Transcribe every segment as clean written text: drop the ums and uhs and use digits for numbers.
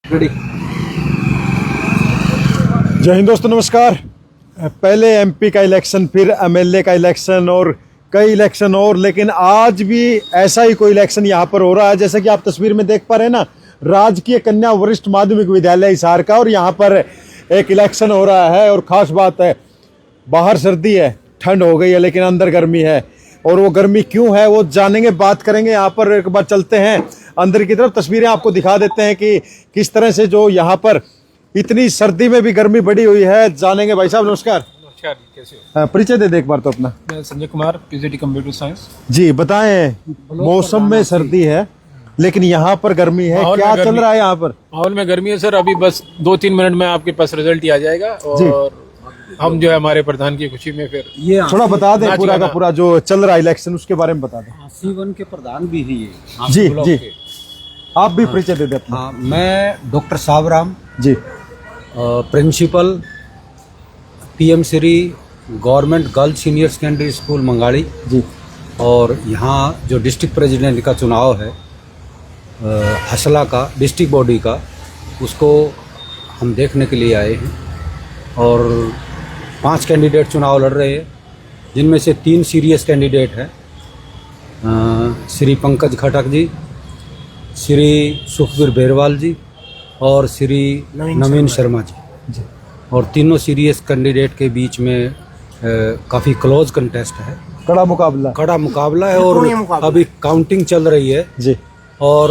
Ready. जय हिंद दोस्तों, नमस्कार। पहले एमपी का इलेक्शन, फिर एमएलए का इलेक्शन और कई इलेक्शन और, लेकिन आज भी ऐसा ही कोई इलेक्शन यहाँ पर हो रहा है। जैसे कि आप तस्वीर में देख पा रहे हैं ना, राजकीय कन्या वरिष्ठ माध्यमिक विद्यालय हिसार का, और यहाँ पर एक इलेक्शन हो रहा है। और ख़ास बात है, बाहर सर्दी है, ठंड हो गई है, लेकिन अंदर गर्मी है। और वो गर्मी क्यों है वो जानेंगे, बात करेंगे। यहाँ पर एक बार चलते हैं अंदर की तरफ, तस्वीरें आपको दिखा देते हैं कि किस तरह से जो यहाँ पर इतनी सर्दी में भी गर्मी बढ़ी हुई है। जानेंगे। भाई साहब नमस्कार। नमस्कार, कैसे हो? परिचय दे एक बार तो अपना। मैं Sanjay Kumar, PGT computer science. जी बताएं, मौसम में सर्दी है लेकिन यहाँ पर गर्मी है, क्या चल रहा है यहाँ पर? माहौल में गर्मी है सर। अभी बस 2-3 मिनट में आपके पास रिजल्ट ही आ जाएगा और हम जो है हमारे प्रधान की खुशी में फिर ये थोड़ा बता दें, पूरा का पूरा जो चल रहा है इलेक्शन उसके बारे में बता दें। C1 के प्रधान भी है ये। जी जी, आप भी परिचय दे दें अपना। हाँ, मैं doctor Savaram ji, principal PM Shri government girls senior secondary school Mangadi ji. और यहाँ जो डिस्ट्रिक्ट प्रेसिडेंट का चुनाव है हसला का, डिस्ट्रिक्ट बॉडी का, उसको हम देखने के लिए आए हैं। और 5 कैंडिडेट चुनाव लड़ रहे हैं, जिनमें से 3 सीरियस कैंडिडेट हैं। श्री पंकज खटक जी, श्री सुखबीर बेरवाल जी और श्री नवीन शर्मा जी। और तीनों सीरियस कैंडिडेट के बीच में काफ़ी क्लोज कंटेस्ट है, कड़ा मुकाबला है। और अभी काउंटिंग चल रही है जी। और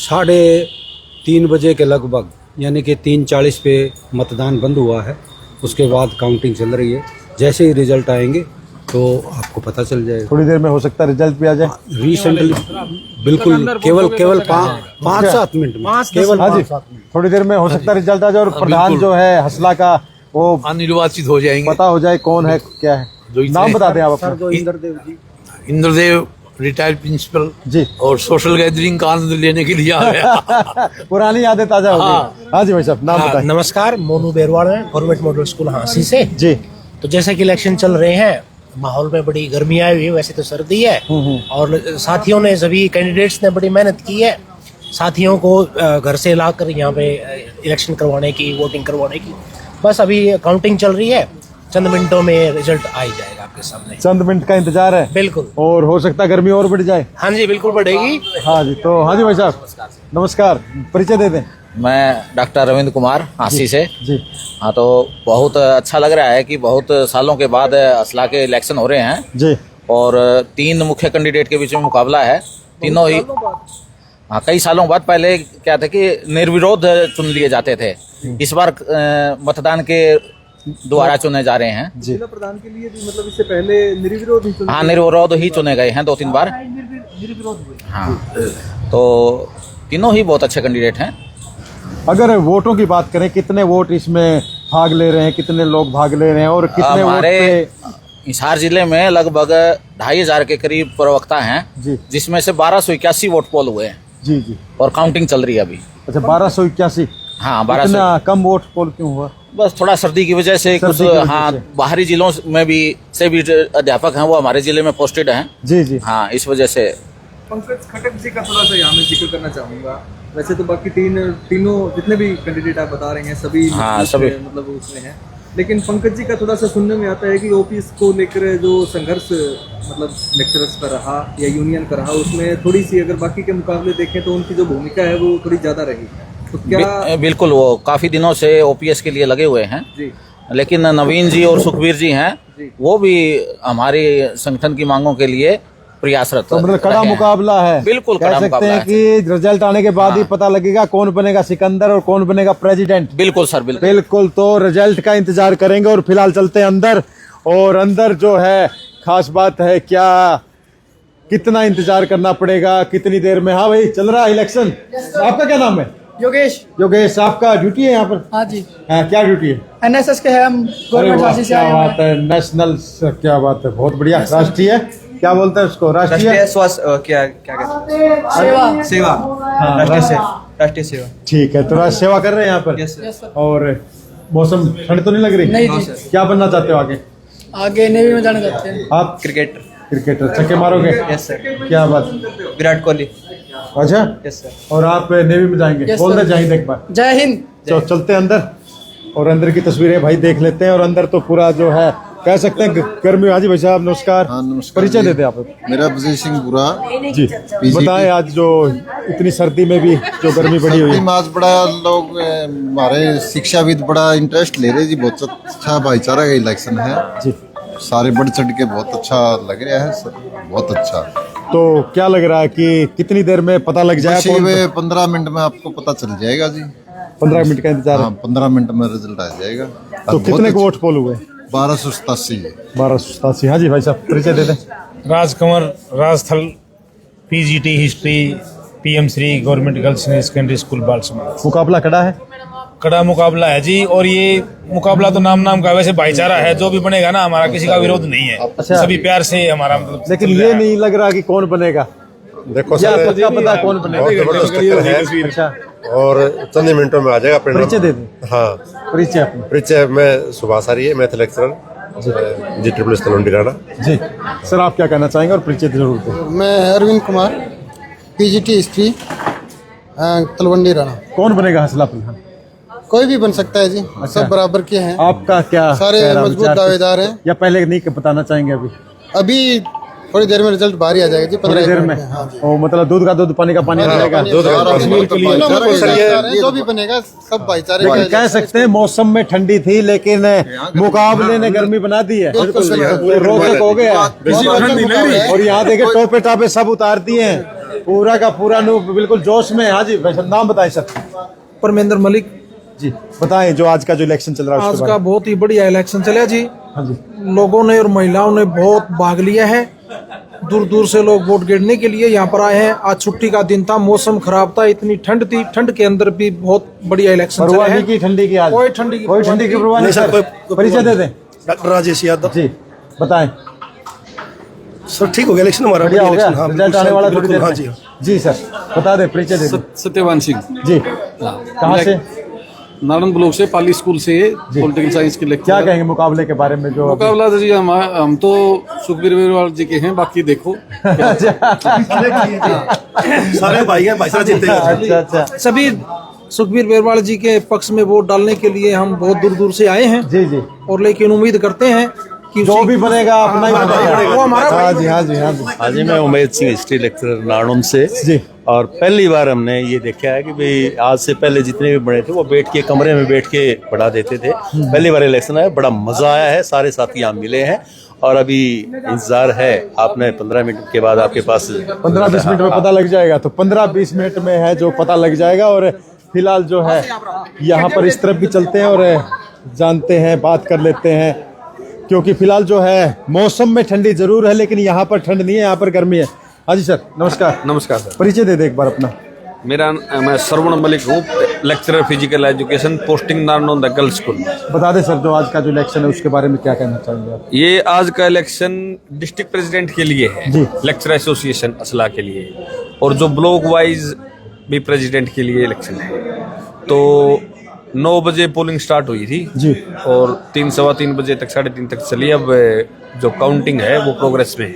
3:30 बजे के लगभग, यानी कि 3:40 पे मतदान बंद हुआ है। उसके बाद काउंटिंग चल रही है। जैसे ही रिजल्ट आएंगे तो आपको पता चल जाएगा। थोड़ी देर में हो सकता है रिजल्ट भी आ जाए। रिसेंटली बिल्कुल केवल 5-7 मिनट में, केवल 5-7 मिनट, थोड़ी देर में हो सकता है रिजल्ट आ जाए। और प्रधान जो है हसला का वो निर्वाचित हो जाएंगे, पता हो जाए कौन है क्या है। नाम बता दें आप अपना। इंद्रदेव जी। इंद्रदेव रिटायर्ड प्रिंसिपल जी। और सोशल गैदरिंग का आनंद लेने के लिए आ गया। पुरानी यादें ताजा हो गई। हाँ जी भाई साहब, नाम बताएं। नमस्कार, मोनू बेरवाल है, गवर्नमेंट मॉडल स्कूल हांसी से जी। तो जैसे कि इलेक्शन चल रहे हैं, माहौल में बड़ी गर्मी आई हुई है, वैसे तो सर्दी है। और साथियों ने, सभी कैंडिडेट्स ने बड़ी मेहनत की है साथियों को घर से लाकर यहाँ पे इलेक्शन करवाने की, वोटिंग करवाने की। बस अभी काउंटिंग चल रही है, चंद मिनटों में रिजल्ट आ ही जाएगा आपके सामने। चंद मिनट का इंतजार है। बिल्कुल। और हो सकता है गर्मी और बढ़ जाए। हाँ जी, बिल्कुल बढ़ेगी। हाँ जी। तो हाँ जी भाई साहब नमस्कार, परिचय दे दें। मैं डॉक्टर रविंद्र कुमार हांसी से जी। हाँ, तो बहुत अच्छा लग रहा है कि बहुत सालों के बाद असला के इलेक्शन हो रहे हैं जी। और 3 मुख्य कैंडिडेट के बीच में मुकाबला है। तीनों ही हाँ, कई सालों बाद। पहले क्या था कि निर्विरोध चुन लिए जाते थे, इस बार मतदान के द्वारा चुने जा रहे हैं। जी। प्रधान के लिए भी मतलब इससे पहले निर्विरोध ही हाँ, निर्विरोध ही चुने गए हैं 2-3 बार। हाँ, तो तीनों ही बहुत अच्छे कैंडिडेट हैं। अगर वोटों की बात करें, कितने वोट इसमें भाग ले रहे हैं, कितने लोग भाग ले रहे हैं और कितने वोट हमारे पे? हिसार जिले में लगभग 2,500 के करीब प्रवक्ता हैं, जिसमें से 1281 वोट पोल हुए हैं। जी जी। और काउंटिंग चल रही है अभी। अच्छा, 1281। हाँ, 1200। इतना कम वोट पोल क्यों हुआ? बस थोड़ा सर्दी की वजह से कुछ, हाँ, बाहरी जिलों में भी से भी अध्यापक हैं, वो हमारे जिले में पोस्टेड हैं। जी जी। हाँ, इस वजह से। पंकज खटक जी का थोड़ा सा यहाँ में जिक्र करना चाहूंगा। वैसे तो बाकी तीनों जितने भी कैंडिडेट आप बता रहे हैं सभी, हाँ, सभी मतलब उसमें है, लेकिन पंकज जी का थोड़ा सा सुनने में आता है कि ओपीएस को लेकर जो संघर्ष मतलब लेक्चरर्स का रहा या यूनियन का रहा, उसमें थोड़ी सी अगर बाकी के मुकाबले देखें तो उनकी जो भूमिका है वो थोड़ी ज्यादा रही। तो क्या बिल्कुल, वो काफी दिनों से ओपीएस के लिए लगे हुए हैं जी। लेकिन नवीन जी और सुखबीर जी हैं, वो भी हमारे संगठन की मांगों के लिए प्रयासरत। तो मतलब कड़ा मुकाबला है। बिल्कुल कह कड़ा सकते मुकाबला हैं है। कि रिजल्ट आने के बाद ही पता लगेगा कौन बनेगा सिकंदर और कौन बनेगा प्रेसिडेंट। बिल्कुल सर, बिल्कुल। बिल्कुल। तो रिजल्ट का इंतजार करेंगे और फिलहाल चलते हैं अंदर। और अंदर जो है खास बात है, क्या कितना इंतजार करना पड़ेगा, कितनी देर में। हाँ भाई, चल रहा है इलेक्शन। आपका क्या नाम है? योगेश। आपका ड्यूटी है यहाँ पर? हाँ जी। क्या ड्यूटी है? एनएसएस के है हम, गवर्नमेंट हांसी से आए क्या बात है, नेशनल, क्या बात है, बहुत बढ़िया। राष्ट्रीय, क्या बोलते हैं उसको, राष्ट्रीय स्वास्थ्य क्या कहते हैं, सेवा। हाँ, राष्ट्रीय सेवा। ठीक है, तो राष्ट्र सेवा कर रहे हैं यहाँ पर। Yes sir. और मौसम ठंड तो नहीं लग रही? नहीं जी। क्या बनना चाहते हो आगे? आगे नेवी में जाना चाहते हैं। आप क्रिकेटर। क्रिकेटर छक्के मारोगे? Yes sir. क्या बात। विराट कोहली। अच्छा, यस सर। और आप नेवी में जाएंगे? Yes, बोल दे sir. जय हिंद एक बार। जय हिंद। तो चलते हैं अंदर और अंदर की तस्वीरें भाई देख लेते हैं। और अंदर तो पूरा जो है कह सकते हैं गर्मी। हाँ जी भाई साहब नमस्कार। हाँ, नमस्कार परिचय जी। देते आप मेरा विजय सिंह बुरा जी। बताएं आज जो इतनी सर्दी में भी जो गर्मी बढ़ी हुई है। आज बड़ा लोग हमारे शिक्षाविद बड़ा इंटरेस्ट ले रहे जी। बहुत अच्छा भाईचारा का इलेक्शन है जी। सारे बढ़ चढ़ के बहुत अच्छा लग रहा है सर, बहुत अच्छा। तो क्या लग रहा है कि कितनी देर में पता लग जाएगा? 15 मिनट में आपको पता चल जाएगा जी। 15 मिनट का इंतजार है। हाँ, 15 मिनट में रिजल्ट आ जाएगा। तो कितने को वोट पोल हुए? 1287। 1287। हाँ जी भाई साहब परिचय दे दें। Rajkanwar Rajasthal PGT history PM Shri government girls senior secondary school Balsuma. मुकाबला कड़ा है? कड़ा मुकाबला है जी। और ये मुकाबला तो नाम का, वैसे भाईचारा है। जो भी बनेगा ना, हमारा किसी का विरोध नहीं है। अच्छा। सभी प्यार से हमारा मतलब लेकिन ये नहीं लग रहा कि कौन बनेगा। देखो या सर, आपको क्या पता है कौन बनेगा? बहुत जबरदस्त टक्कर है अच्छा, और चंद ही मिनटों में आ जाएगा परिणाम। परिचय दे दें। हाँ, परिचय अपना। परिचय मैं सुभाष आर्य, मैथ लेक्चरर जी ट्रिपल तलवंडी राणा। जी सर, आप क्या कहना चाहेंगे और परिचय जरूर दें। मैं अरविंद कुमार, पीजीटी हिस्ट्री तलवंडी राणा। कौन बनेगा हसला प्रधान? कोई भी बन सकता है जी। सब बराबर के हैं। आपका क्या सारे कहना मजबूत विचार? दावेदार हैं। या पहले नहीं बताना चाहेंगे? अभी थोड़ी देर में रिजल्ट बाहर ही आ जाएगा जी। थोड़ी देर में। हाँ जी। ओ मतलब दूध का दूध पानी का पानी रहेगा। जो भी बनेगा सब भाईचारे लेकिन का। कह सकते हैं मौसम में ठंडी थी लेकिन मुकाबले ने गर्मी बना दी है। रोक हो गया। और यहाँ देखे टोपे टापे सब उतार दिए हैं। पूरा का पूरा बिल्कुल जोश में। हाँ जी नाम बताएं सर। परमेंद्र मलिक जी। बताएं जो आज का जो इलेक्शन चल रहा है आज का बहुत ही बढ़िया इलेक्शन चला जी। हाँ जी। लोगों ने और महिलाओं ने बहुत भाग लिया है। दूर दूर से लोग वोट गिरने के लिए यहाँ पर आए हैं। आज छुट्टी का दिन था, मौसम खराब था, इतनी ठंड थी। ठंड के अंदर भी बहुत बढ़िया इलेक्शन चला है। की ठंडी की आज कोई ठंडी की परवाह नहीं सर। परिचय दे दें। डॉक्टर राजेश यादव जी बताएं। सर, ठीक हो गया इलेक्शन हमारा। बढ़िया हो गया। हाँ, रिजल्ट आने वाला थोड़ी देर हाँ में। जी। जी सर बता दे, परिचय दे दे। सत्यवान सिंह जी कहाँ से? नारायण ब्लॉक से, पाली स्कूल से पॉलिटिकल साइंस के लेक्चर। क्या कहेंगे मुकाबले के बारे में? जो मुकाबला तो जी हम तो सुखबीर बेरवाल जी के हैं, बाकी देखो। सारे भाई हैं, भाई साहब जीते हैं। अच्छा अच्छा। सभी सुखबीर बेरवाल जी के पक्ष में वोट डालने के लिए हम बहुत दूर दूर से आए हैं। जी जी। और लेकिन उम्मीद करते हैं कि जो भी बनेगा अपना ही बनेगा। वो हमारा हाँ जी हाँ जी हाँ जी। हाँ जी, मैं उमेद सिंह हिस्ट्री लेक्चरर नाड़ोम से जी। और पहली बार हमने ये देखा है कि भाई आज से पहले जितने भी बने थे वो बैठ के कमरे में बैठ के पढ़ा देते थे। पहली बार इलेक्शन आया, बड़ा मजा आया है। सारे साथी यहाँ मिले हैं और अभी इंतजार है। आपने 15 मिनट के बाद आपके पास 15-20 मिनट में पता लग जाएगा। तो 15-20 मिनट में है जो पता लग जाएगा। और फिलहाल जो है यहाँ पर इस तरफ भी चलते हैं और जानते हैं, बात कर लेते हैं। क्योंकि फिलहाल जो है मौसम में ठंडी जरूर है लेकिन यहाँ पर ठंड नहीं है, यहाँ पर गर्मी है। हाँ जी सर नमस्कार। नमस्कार सर। परिचय दे दे एक बार अपना। मैं श्रवण मलिक हूँ, lecturer physical education, posting Narayan girls school. बता दे सर जो आज का जो इलेक्शन है उसके बारे में क्या कहना चाहेंगे आप? ये आज का इलेक्शन डिस्ट्रिक्ट प्रेसिडेंट के लिए है जी। लेक्चर एसोसिएशन असला के लिए, और जो ब्लॉक वाइज भी प्रेसिडेंट के लिए इलेक्शन है। तो 9 बजे पोलिंग स्टार्ट हुई थी जी। और 3-3:15 बजे तक, 3:30 तक चली। अब जो काउंटिंग है वो प्रोग्रेस में है।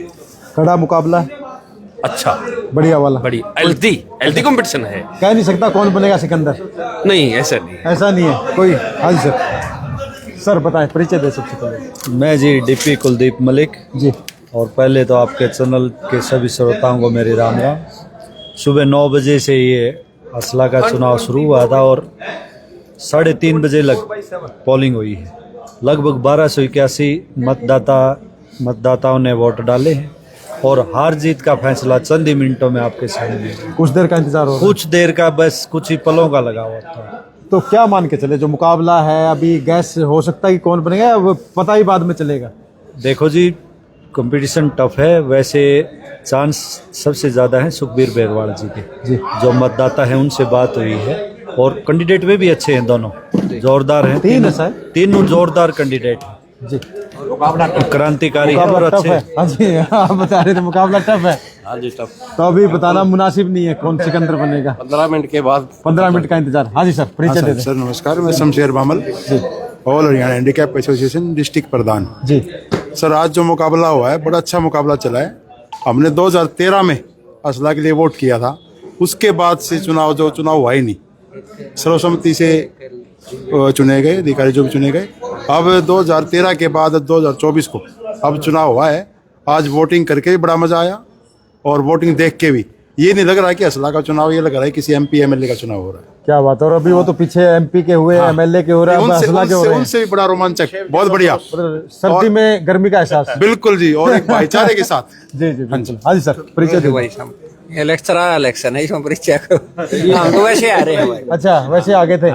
कड़ा मुकाबला है, अच्छा बढ़िया वाला, बड़ी हेल्थी कंपटीशन है। कह नहीं सकता कौन बनेगा सिकंदर। नहीं, ऐसा नहीं। ऐसा नहीं है कोई। हाँ जी सर। सर बताएं, परिचय दे सबसे पहले। मैं जी डीपी कुलदीप मलिक जी। और पहले तो आपके चैनल के सभी श्रोताओं को मेरी राम राम। सुबह 9 बजे से ये असला का चुनाव शुरू हुआ था और 3:30 बजे लग पोलिंग हुई है। लगभग 1281 मतदाताओं ने वोट डाले हैं और हार जीत का फैसला चंद ही मिनटों में आपके सामने है। कुछ देर का इंतजार हो, कुछ देर का, बस कुछ ही पलों का लगा हुआ था। तो क्या मान के चले जो मुकाबला है अभी गैस हो सकता है कि कौन बनेगा, वो पता ही बाद में चलेगा। देखो जी, कंपटीशन टफ है। वैसे चांस सबसे ज़्यादा है सुखबीर बेरवाल जी के। जी। जो मतदाता है उनसे बात हुई है और कैंडिडेट वे भी अच्छे हैं, दोनों जोरदार हैं। तीनों जोरदार कैंडिडेट हैं जी। क्रांतिकारी है और अच्छे। हाँ जी, आप बता रहे थे मुकाबला टफ है। हाँ जी टफ। तो अभी बताना मुनासिब नहीं है कौन सिकंदर बनेगा। 15 मिनट के बाद 15 मिनट का इंतजार। हाँ जी सर, परिचय दे दें। सर नमस्कार, मैं Shamsher Bamal, all Haryana handicap association district प्रधान जी। सर आज जो मुकाबला हुआ है बड़ा अच्छा मुकाबला चला है। हमने 2013 में असला के लिए वोट किया था उसके बाद से चुनाव हुआ ही नहीं, सर्वसम्मति से चुने गए अधिकारी जो भी चुने गए। अब 2013 के बाद 2024 को अब चुनाव हुआ है। आज वोटिंग करके भी बड़ा मजा आया और वोटिंग देख के भी ये नहीं लग रहा है कि असला का चुनाव, ये लग रहा है किसी MP MLA का चुनाव हो रहा है। क्या बात है। और अभी वो तो पीछे MP के हुए, MLA के हो रहे हैं, असला के हो रहे हैं। उनसे भी बड़ा रोमांचक, बहुत बढ़िया। सर्दी में गर्मी का एहसास। बिल्कुल जी, और एक भाईचारे के साथ। जी जी बिल्कुल। हाँ जी सर, परिचय दीजिए। इलेक्शन है, इसमें परिचय हम तो वैसे आ रहे हैं भाई। अच्छा, वैसे आगे थे।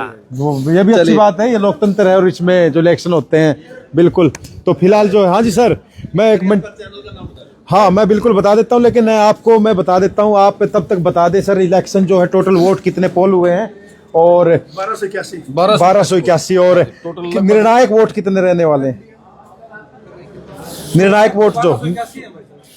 ये भी अच्छी बात है, ये लोकतंत्र है और इसमें जो इलेक्शन होते हैं बिल्कुल। तो फिलहाल जो है, हाँ जी सर, मैं एक मिनट, हाँ मैं बिल्कुल बता देता हूँ, लेकिन आपको मैं बता देता हूँ, आप तब तक बता दें सर, इलेक्शन जो है टोटल वोट कितने पोल हुए हैं और 1281 और निर्णायक वोट कितने रहने वाले हैं? निर्णायक वोट जो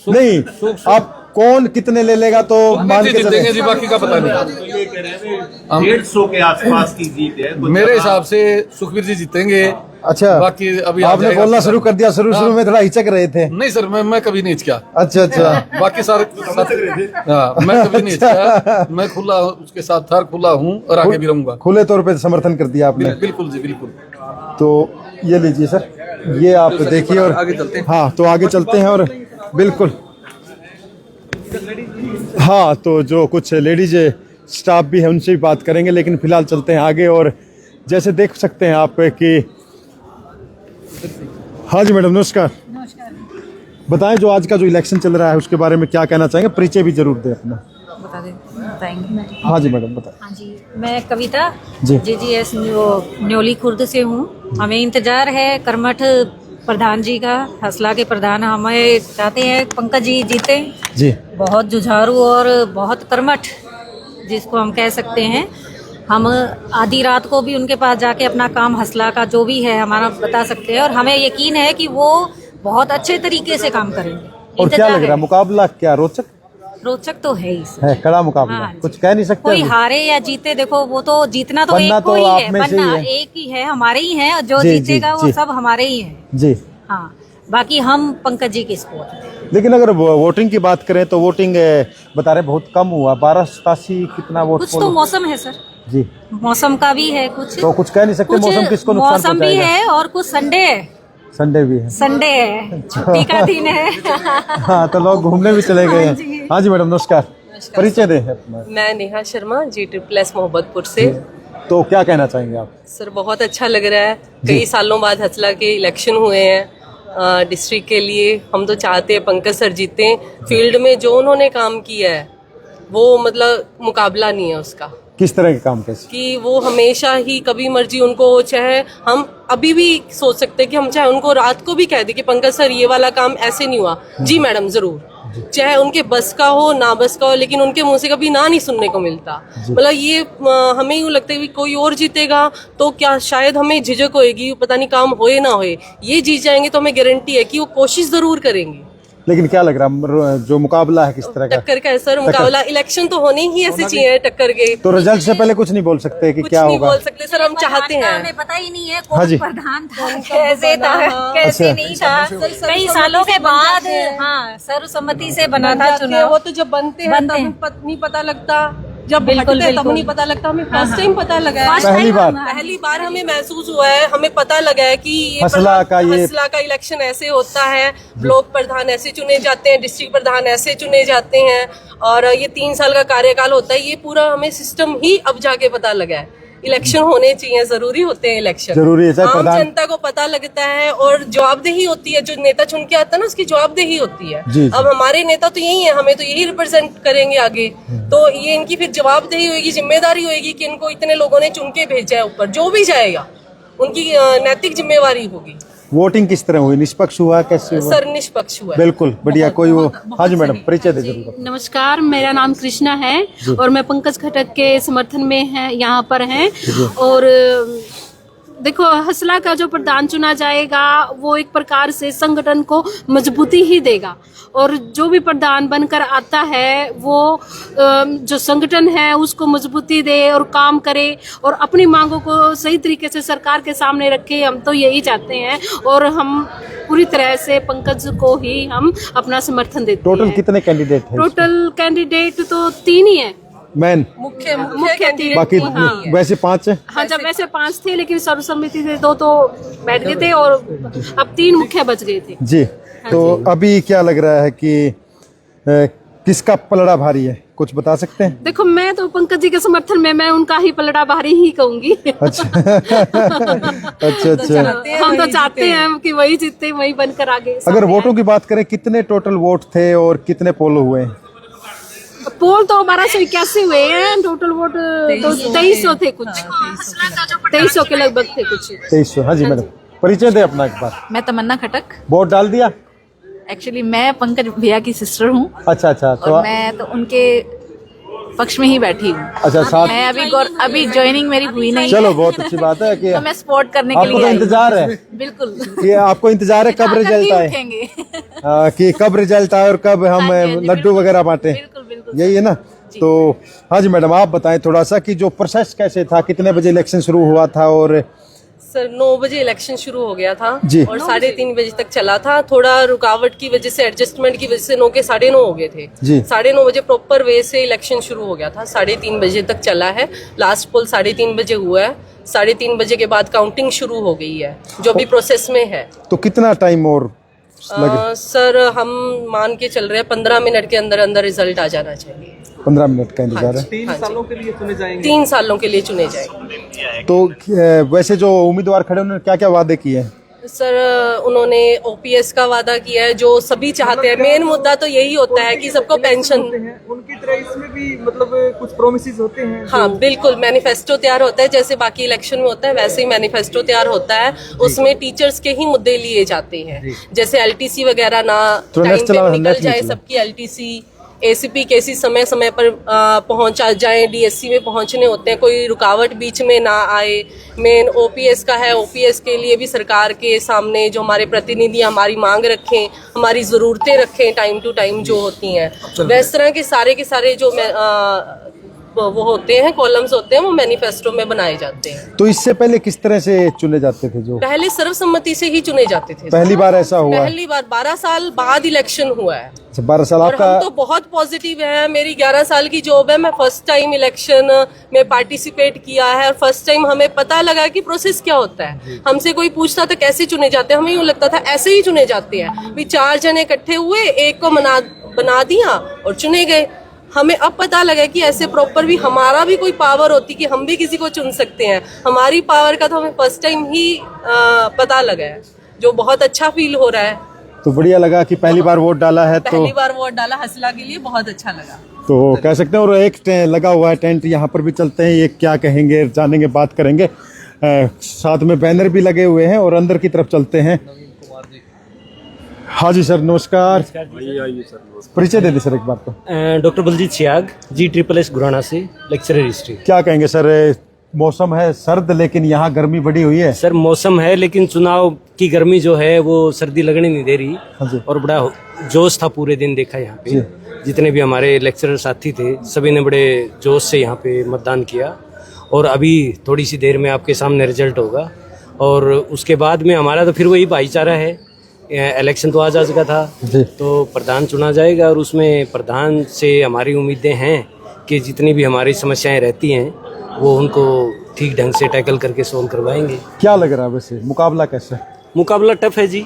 नहीं, आप कौन कितने ले लेगा तो मान के चलें जी, बाकी का पता नहीं। 150 के आसपास की जीत है मेरे हिसाब से सुखबीर जी जीतेंगे। अच्छा, बाकी अभी आपने बोलना शुरू कर दिया, शुरू में थोड़ा हिचक रहे थे। नहीं सर, मैं कभी नहीं हिचका। अच्छा अच्छा, बाकी सारे मैं कभी नहीं हिचका, मैं खुला उसके साथ था, खुला हूँ और आगे भी रहूंगा। खुले तौर पे समर्थन कर दिया आपने। बिल्कुल जी, बिल्कुल। तो ये लीजिए सर, ये आप देखिए और आगे चलते हैं। हाँ, तो आगे चलते हैं और बिल्कुल, हाँ, तो जो कुछ लेडीज स्टाफ भी है उनसे भी बात करेंगे, लेकिन फिलहाल चलते हैं आगे। और जैसे देख सकते हैं आप कि, हाँ जी मैडम नमस्कार। नमस्कार। बताएं जो आज का जो इलेक्शन चल रहा है उसके बारे में क्या कहना चाहेंगे, परिचय भी जरूर दें अपना। बताएंगे। हाँ जी मैडम बताएं। हाँ जी, मैं कविता जी। JGS न्योली खुर्द से हूँ। हमें इंतजार है कर्मठ प्रधान जी का, हसला के प्रधान। हमें चाहते हैं पंकज जी जीते जी। बहुत जुझारू और बहुत कर्मठ जिसको हम कह सकते हैं। हम आधी रात को भी उनके पास जाके अपना काम हसला का जो भी है हमारा बता सकते हैं और हमें यकीन है कि वो बहुत अच्छे तरीके से काम करेंगे। और क्या लग रहा है मुकाबला, क्या रोचक तो है ही है, कड़ा मुकाबला। हाँ, कुछ कह नहीं सकते कोई हारे या जीते, देखो वो तो जीतना तो एक को ही है, बनना एक ही है, हमारे ही है, जो जीतेगा वो सब हमारे ही है जी। हाँ, बाकी हम पंकज जी के सपोर्ट। लेकिन अगर वोटिंग की बात करें तो वोटिंग बता रहे बहुत कम हुआ, 1287 कितना वोट। कुछ तो मौसम है सर जी, मौसम का भी है कुछ, तो कुछ कह नहीं सकते। मौसम किसको नुकसान मौसम भी है और कुछ संडे भी है, छुट्टी का दिन है। हाँ, तो लोग घूमने भी चले गए हैं। हाँ जी मैडम नमस्कार, परिचय दें अपना। मैं नेहा शर्मा, G++ मोहब्बतपुर से। तो क्या कहना चाहेंगे आप? सर बहुत अच्छा लग रहा है, कई सालों बाद हसला के इलेक्शन हुए हैं डिस्ट्रिक्ट के लिए। हम तो चाहते हैं पंकज सर जीते। फील्ड में जो उन्होंने काम किया है वो मतलब मुकाबला नहीं है उसका। किस तरह के काम कैसे? कि वो हमेशा ही कभी मर्जी उनको, चाहे हम अभी भी सोच सकते हैं कि हम चाहे उनको रात को भी कह दे कि पंकज सर ये वाला काम ऐसे नहीं हुआ, जी मैडम जरूर, चाहे उनके बस का हो ना बस का हो, लेकिन उनके मुंह से कभी ना नहीं सुनने को मिलता। मतलब ये हमें यूँ लगता है कि कोई और जीतेगा तो क्या शायद हमें झिझक होएगी, पता नहीं काम होए ना होए। ये जीत जाएंगे तो हमें गारंटी है कि वो कोशिश जरूर करेंगे। लेकिन क्या लग रहा है जो मुकाबला है किस तरह का? टक्कर का है सर, मुकाबला। इलेक्शन तो होने ही ऐसे चाहिए टक्कर के। तो रिजल्ट से पहले कुछ नहीं बोल सकते कि क्या होगा? कुछ नहीं बोल सकते सर, हम चाहते हैं। हमें पता ही नहीं है हाँ कौन प्रधान था, कैसे था, कैसे नहीं था। कई सालों के बाद हाँ सर्वसम्मति से बना था चुनाव। वो तो जब बनते हैं तब नहीं पता लगता, जब बिल्कुल तब नहीं पता लगता। हमें फर्स्ट टाइम पता लगा है, पहली बार हमें महसूस हुआ है, हमें पता लगा है कि हसला का इलेक्शन ऐसे होता है। ब्लॉक प्रधान ऐसे चुने जाते हैं, डिस्ट्रिक्ट प्रधान ऐसे चुने जाते हैं और ये 3 साल का कार्यकाल होता है। ये पूरा हमें सिस्टम ही अब जाके पता लगा है। इलेक्शन होने चाहिए, जरूरी होते हैं इलेक्शन, जरूरी है। आम जनता को पता लगता है और जवाबदेही होती है। जो नेता चुन के आता है ना उसकी जवाबदेही होती है। अब हमारे नेता तो यही है, हमें तो यही रिप्रेजेंट करेंगे आगे, तो ये इनकी फिर जवाबदेही होगी, जिम्मेदारी होगी कि इनको इतने लोगों ने चुन के भेजा है ऊपर। जो भी जाएगा उनकी नैतिक जिम्मेवारी होगी। वोटिंग किस तरह हुई, निष्पक्ष हुआ, कैसे हुआ? सर निष्पक्ष हुआ, बिल्कुल बढ़िया। कोई वो, हाँ जी मैडम परिचय दे जरूर। नमस्कार, मेरा नाम कृष्णा है और मैं पंकज खटक के समर्थन में है, यहाँ पर हैं। और देखो, हसला का जो प्रधान चुना जाएगा वो एक प्रकार से संगठन को मजबूती ही देगा और जो भी प्रधान बनकर आता है वो जो संगठन है उसको मजबूती दे और काम करे और अपनी मांगों को सही तरीके से सरकार के सामने रखे। हम तो यही चाहते हैं और हम पूरी तरह से पंकज को ही हम अपना समर्थन देते हैं। टोटल कितने कैंडिडेट हैं? टोटल कैंडिडेट तो 3 ही है। मैन मुख्य बाकी वैसे 5 है। हाँ, जब वैसे 5 थे लेकिन सर्वसम्मति से 2 तो बैठ गए थे और अब 3 मुख्य बच गए थे। जी, तो अभी क्या लग रहा है कि किसका पलड़ा भारी है, कुछ बता सकते हैं? देखो, मैं तो पंकज जी के समर्थन में, मैं उनका ही पलड़ा भारी ही कहूंगी। अच्छा अच्छा। हम तो चाहते हैं कि वही जीते, वही बनकर आगे। अगर वोटों की बात करें, कितने टोटल वोट थे और कितने पोल हुए? पोल तो 1281 हुए हैं, टोटल वोट तो 2300 थे कुछ, 2300 के लगभग थे कुछ। 2300। हाँ जी मैडम, परिचय दे अपना एक बार। मैं तमन्ना खटक। वोट डाल दिया? एक्चुअली मैं पंकज भैया की सिस्टर हूँ। अच्छा, तो और मैं तो उनके पक्ष में ही बैठी हूँ। अच्छा, साथ मैं अभी ज्वाइनिंग मेरी हुई नहीं। चलो, बहुत अच्छी बात है कि तो मैं सपोर्ट करने के लिए आपको तो इंतजार है। बिल्कुल, कि आपको इंतजार है कब रिजल्ट आए, कि कब रिजल्ट आए और कब हम लड्डू वगैरह बांटे, यही है ना? तो हाँ जी मैडम, आप बताएं थोड़ा सा कि जो प्रोसेस कैसे था, कितने बजे इलेक्शन शुरू हुआ था? और सर 9 बजे इलेक्शन शुरू हो गया था जी। और 3:30 बजे तक चला था। थोड़ा रुकावट की वजह से, एडजस्टमेंट की वजह से 9 के 9:30 हो गए थे जी। 9:30 बजे प्रॉपर वे से इलेक्शन शुरू हो गया था। 3:30 बजे तक चला है। लास्ट पोल 3:30 बजे हुआ है। 3:30 बजे के बाद काउंटिंग शुरू हो गई है, जो भी प्रोसेस में है। तो कितना टाइम और लगे? सर हम मान के चल रहे हैं 15 मिनट के अंदर अंदर रिजल्ट आ जाना चाहिए। 15 मिनट का इंतजार है। 3 सालों के लिए चुने जाएंगे। 3 सालों के लिए चुने जाएंगे। तो वैसे जो उम्मीदवार खड़े उन्होंने क्या क्या वादे किए हैं? सर उन्होंने ओपीएस का वादा किया है, जो सभी चाहते हैं। मेन मुद्दा तो यही होता है कि सबको पेंशन। उनकी तरह इसमें भी मतलब कुछ प्रोमिसेस होते हैं। हाँ बिल्कुल, मैनिफेस्टो तैयार होता है, जैसे बाकी इलेक्शन में होता है वैसे ही मैनिफेस्टो तैयार होता है। उसमें टीचर्स के ही मुद्दे लिए जाते हैं, जैसे एलटीसी वगैरह ना टाइम पे निकल जाए सबकी एलटीसी, एसीपी केसी समय समय पर पहुंच जाए, डीएससी में पहुंचने होते हैं, कोई रुकावट बीच में ना आए। मेन ओपीएस का है, ओपीएस के लिए भी सरकार के सामने जो हमारे प्रतिनिधि हमारी मांग रखें, हमारी ज़रूरतें रखें टाइम टू टाइम जो होती हैं। इस तरह के सारे जो वो होते हैं, कॉलम्स होते हैं, वो मैनिफेस्टो में बनाए जाते हैं। तो इससे पहले किस तरह से चुने जाते थे? जो पहले सर्वसम्मति से ही चुने जाते थे। पहली बार ऐसा हुआ? पहली बार 12 साल बाद इलेक्शन हुआ है। 12 साल और आपका? हम तो बहुत पॉजिटिव है। मेरी 11 साल की जॉब है, मैं फर्स्ट टाइम इलेक्शन में पार्टिसिपेट किया है और फर्स्ट टाइम हमें पता लगा कि प्रोसेस क्या होता है। हमसे कोई पूछता था कैसे चुने जाते हैं, हमें यूँ लगता था ऐसे ही चुने जाते हैं, भी 4 जने इकट्ठे हुए, एक को बना दिया और चुने गए। हमें अब पता लगा कि ऐसे प्रॉपर भी हमारा भी कोई पावर होती कि हम भी किसी को चुन सकते हैं। हमारी पावर का तो हमें फर्स्ट टाइम ही पता लगा है, जो बहुत अच्छा फील हो रहा है। तो बढ़िया लगा कि पहली बार वोट डाला है। तो पहली बार वोट डाला हसला के लिए, बहुत अच्छा लगा। तो कह सकते हैं। और एक लगा हुआ है टेंट, यहाँ पर भी चलते हैं, ये क्या कहेंगे जानेंगे, बात करेंगे। साथ में बैनर भी लगे हुए हैं और अंदर की तरफ चलते हैं। हाँ जी सर, नमस्कार। परिचय दे दी सर एक बार तो। डॉक्टर बलजीत सियाग, G++ गुराना से, लेक्चरर हिस्ट्री। क्या कहेंगे सर, मौसम है सर्द लेकिन यहाँ गर्मी बढ़ी हुई है। सर मौसम है लेकिन चुनाव की गर्मी जो है वो सर्दी लगने नहीं दे रही, और बड़ा जोश था पूरे दिन देखा यहाँ पे। जितने भी हमारे लेक्चरर साथी थे सभी ने बड़े जोश से यहाँ पे मतदान किया, और अभी थोड़ी सी देर में आपके सामने रिजल्ट होगा। और उसके बाद में हमारा तो फिर वही भाईचारा है। इलेक्शन तो आज का था, तो प्रधान चुना जाएगा, और उसमें प्रधान से हमारी उम्मीदें हैं कि जितनी भी हमारी समस्याएं रहती हैं वो उनको ठीक ढंग से टैकल करके सोल्व करवाएंगे। क्या लग रहा है वैसे मुकाबला कैसा है? मुकाबला टफ है जी,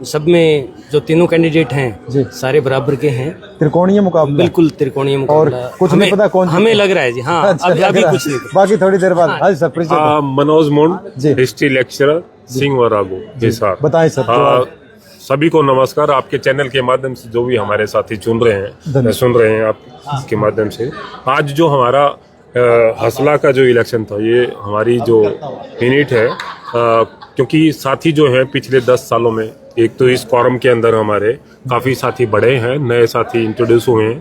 सब में जो तीनों कैंडिडेट हैं सारे बराबर के हैं। त्रिकोणीय मुकाबला? बिल्कुल त्रिकोणीय मुकाबला। और कुछ नहीं पता कौन? हमें लग रहा है जी। हाँ अभी कुछ नहीं, बाकी थोड़ी देर बाद। हाँ सर, परिचय। मनोज मुंड, हिस्ट्री लेक्चरर, सिंह वरागो हिसार। बताएं सर। सभी को नमस्कार। आपके चैनल के माध्यम से जो भी हमारे साथी सुन रहे हैं आपके माध्यम से, आज जो हमारा हसला का जो इलेक्शन था, ये हमारी जो यूनिट है, क्योंकि साथी जो हैं पिछले 10 सालों में, एक तो इस कॉरम के अंदर हमारे काफ़ी साथी बढ़े हैं, नए साथी इंट्रोड्यूस हुए हैं,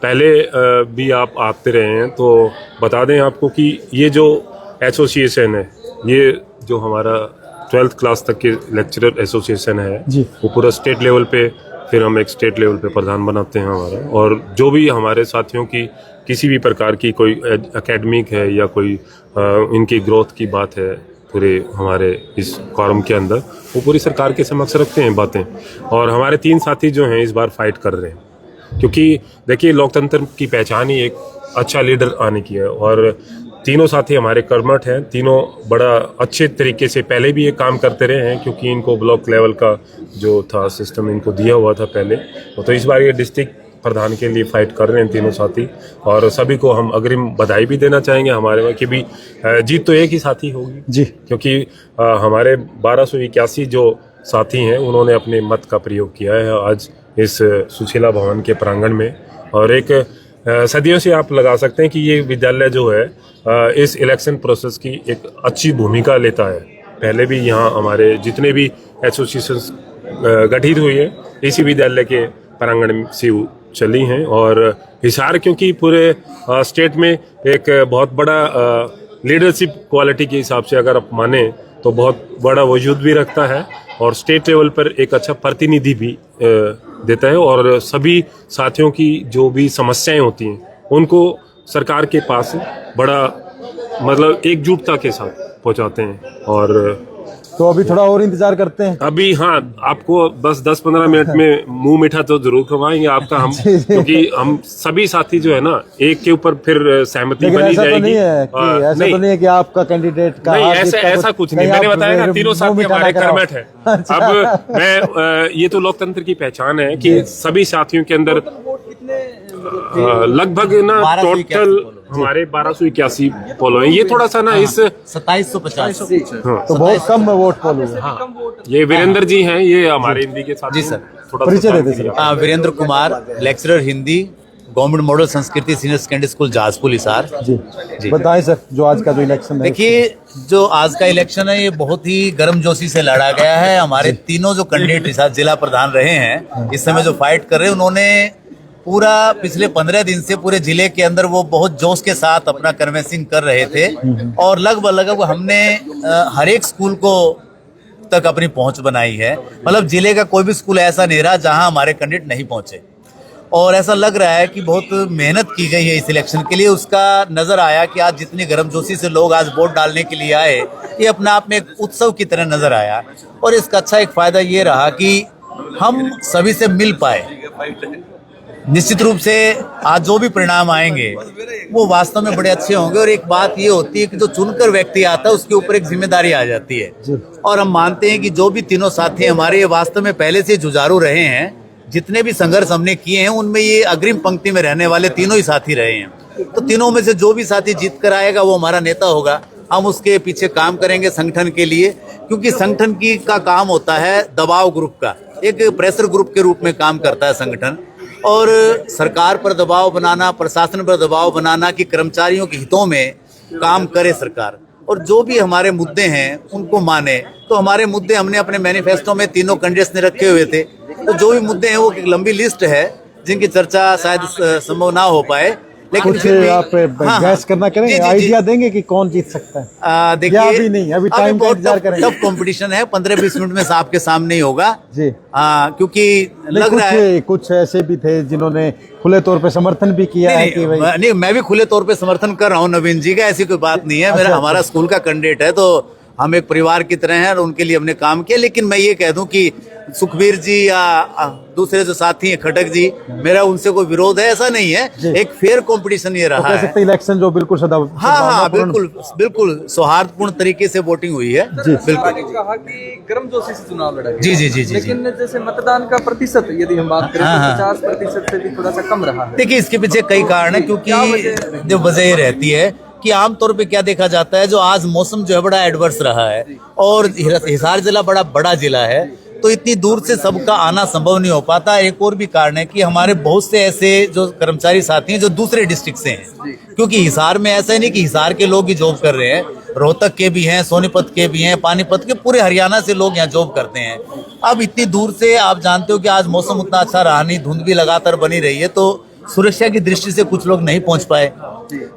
पहले भी आप आते रहे हैं। तो बता दें आपको कि ये जो एसोसिएशन है, ये जो हमारा 12th क्लास तक के लेक्चरर एसोसिएशन है, वो पूरा स्टेट लेवल पे, फिर हम एक स्टेट लेवल पे प्रधान बनाते हैं हमारा। और जो भी हमारे साथियों की किसी भी प्रकार की कोई एकेडमिक है या कोई इनकी ग्रोथ की बात है, पूरे हमारे इस कॉरम के अंदर, वो पूरी सरकार के समक्ष रखते हैं बातें। और हमारे 3 साथी जो हैं इस बार फाइट कर रहे हैं, क्योंकि देखिए लोकतंत्र की पहचान ही एक अच्छा लीडर आने की है, और तीनों साथी हमारे कर्मठ हैं, तीनों बड़ा अच्छे तरीके से पहले भी ये काम करते रहे हैं, क्योंकि इनको ब्लॉक लेवल का जो था सिस्टम इनको दिया हुआ था पहले, तो इस बार ये डिस्ट्रिक्ट प्रधान के लिए फाइट कर रहे हैं तीनों साथी, और सभी को हम अग्रिम बधाई भी देना चाहेंगे हमारे में कि भी जीत तो एक ही साथी होगी जी, क्योंकि हमारे 1281 जो साथी हैं उन्होंने अपने मत का प्रयोग किया है आज इस सुशीला भवन के प्रांगण में, और एक सदियों से आप लगा सकते हैं कि ये विद्यालय जो है इस इलेक्शन प्रोसेस की एक अच्छी भूमिका लेता है। पहले भी यहाँ हमारे जितने भी एसोसिएशन गठित हुई है इसी विद्यालय के प्रांगण से चली हैं, और हिसार क्योंकि पूरे स्टेट में एक बहुत बड़ा लीडरशिप क्वालिटी के हिसाब से अगर आप माने तो बहुत बड़ा वजूद भी रखता है, और स्टेट लेवल पर एक अच्छा प्रतिनिधि भी देता है, और सभी साथियों की जो भी समस्याएं होती हैं उनको सरकार के पास बड़ा मतलब एकजुटता के साथ पहुंचाते हैं। और तो अभी थोड़ा और इंतजार करते हैं। अभी हाँ, आपको बस 10-15 मिनट में मुंह मीठा तो जरूर करवाएंगे आपका हम, क्योंकि हम सभी साथी जो है ना एक के ऊपर फिर सहमति बनी जाएगी। तो नहीं है कि ऐसा तो नहीं है कि आपका कैंडिडेट का नहीं, ऐसा कुछ नहीं, मैंने बताया ना तीनों साथी हमारे कर्मठ है। अब मैं ये तो लोकतंत्र की पहचान है कि सभी साथियों के अंदर लगभग ना टोटल हमारे 1281 पोल हैं। ये थोड़ा सा ना इस 2750 तो बहुत कम वोट पोल हुए। ये वीरेंद्र जी हैं, ये हमारे हिंदी के साथ जी सर थोड़ा परिचय दे दीजिए। Virendra Kumar, lecturer Hindi, government model Sanskriti senior secondary school Jajpur Hisar. जी बताएं सर, जो आज का जो इलेक्शन है। देखिए, जो आज का इलेक्शन है ये बहुत ही गर्मजोशी से लड़ा गया है। हमारे तीनों जो कैंडिडेट जिला प्रधान रहे हैं इस समय जो फाइट कर रहे हैं, उन्होंने पूरा पिछले 15 दिन से पूरे जिले के अंदर वो बहुत जोश के साथ अपना कन्वेंसिंग कर रहे थे, और लगभग हमने हर एक स्कूल को तक अपनी पहुंच बनाई है। मतलब जिले का कोई भी स्कूल ऐसा नहीं रहा जहां हमारे कैंडिडेट नहीं पहुंचे, और ऐसा लग रहा है कि बहुत मेहनत की गई है इस इलेक्शन के लिए। उसका नजर आया कि आज जितनी गर्मजोशी से लोग आज वोट डालने के लिए आए, ये अपने आप में एक उत्सव की तरह नजर आया, और इसका अच्छा एक फायदा ये रहा कि हम सभी से मिल पाए। निश्चित रूप से आज जो भी परिणाम आएंगे वो वास्तव में बड़े अच्छे होंगे, और एक बात ये होती है कि जो चुनकर व्यक्ति आता है उसके ऊपर एक जिम्मेदारी आ जाती है, और हम मानते हैं कि जो भी तीनों साथी हमारे ये वास्तव में पहले से जुझारू रहे हैं, जितने भी संघर्ष हमने किए हैं उनमें ये अग्रिम पंक्ति में रहने वाले तीनों ही साथी रहे हैं। तो तीनों में से जो भी साथी जीत कर आएगा वो हमारा नेता होगा। हम उसके पीछे काम करेंगे संगठन के लिए, क्योंकि संगठन की का काम होता है दबाव ग्रुप का, एक प्रेशर ग्रुप के रूप में काम करता है संगठन, और सरकार पर दबाव बनाना, प्रशासन पर दबाव बनाना कि कर्मचारियों के हितों में काम करे सरकार, और जो भी हमारे मुद्दे हैं उनको माने। तो हमारे मुद्दे हमने अपने मैनिफेस्टो में तीनों कैंडिडेट्स ने रखे हुए थे, तो जो भी मुद्दे हैं वो एक लंबी लिस्ट है जिनकी चर्चा शायद संभव ना हो पाए, लेकिन कुछ आप गैस करना करेंगे, आइडिया देंगे कि कौन जीत सकता है? देखिए, अभी नहीं, अभी टाइम का इंतजार करेंगे। टफ कंपटीशन है, 15-20 मिनट में आपके सामने ही होगा जी। क्योंकि लग रहा है कुछ ऐसे भी थे जिन्होंने खुले तौर पे समर्थन भी किया है कि भाई नहीं, मैं भी खुले तौर पे समर्थन कर रहा हूँ नवीन जी का, ऐसी कोई बात नहीं है। मेरा हमारा स्कूल का कैंडिडेट है, तो हम एक परिवार की तरह हैं और उनके लिए हमने काम किया। लेकिन मैं ये कह दूं कि सुखबीर जी या दूसरे जो साथी हैं खटक जी, मेरा उनसे कोई विरोध है ऐसा नहीं है, एक फेयर कंपटीशन ये रहा है। इलेक्शन जो बिल्कुल हाँ, बिल्कुल सौहार्दपूर्ण तरीके से वोटिंग हुई है। बिल्कुल कहा कि गर्मजोशी से चुनाव लड़ा जी जी जी जी। लेकिन जैसे मतदान का प्रतिशत यदि हम बात करें तो 50% से भी थोड़ा सा कम रहा है। देखिए, इसके पीछे कई कारण है, क्योंकि जो वजह ये रहती है कि आमतौर पे क्या देखा जाता है, जो आज मौसम जो है बड़ा एडवर्स रहा है, और हिसार जिला बड़ा जिला है, तो इतनी दूर से सबका आना संभव नहीं हो पाता। एक और भी कारण है कि हमारे बहुत से ऐसे जो कर्मचारी साथी हैं जो दूसरे डिस्ट्रिक्ट से हैं, क्योंकि हिसार में ऐसा नहीं कि हिसार के लोग ही जॉब कर रहे हैं, रोहतक के भी हैं, सोनीपत के भी हैं, पानीपत के, पूरे हरियाणा से लोग यहाँ जॉब करते हैं। अब इतनी दूर से आप जानते हो कि आज मौसम उतना अच्छा रहा नहीं, धुंध भी लगातार बनी रही है, तो सुरक्षा की दृष्टि से कुछ लोग नहीं पहुंच पाए,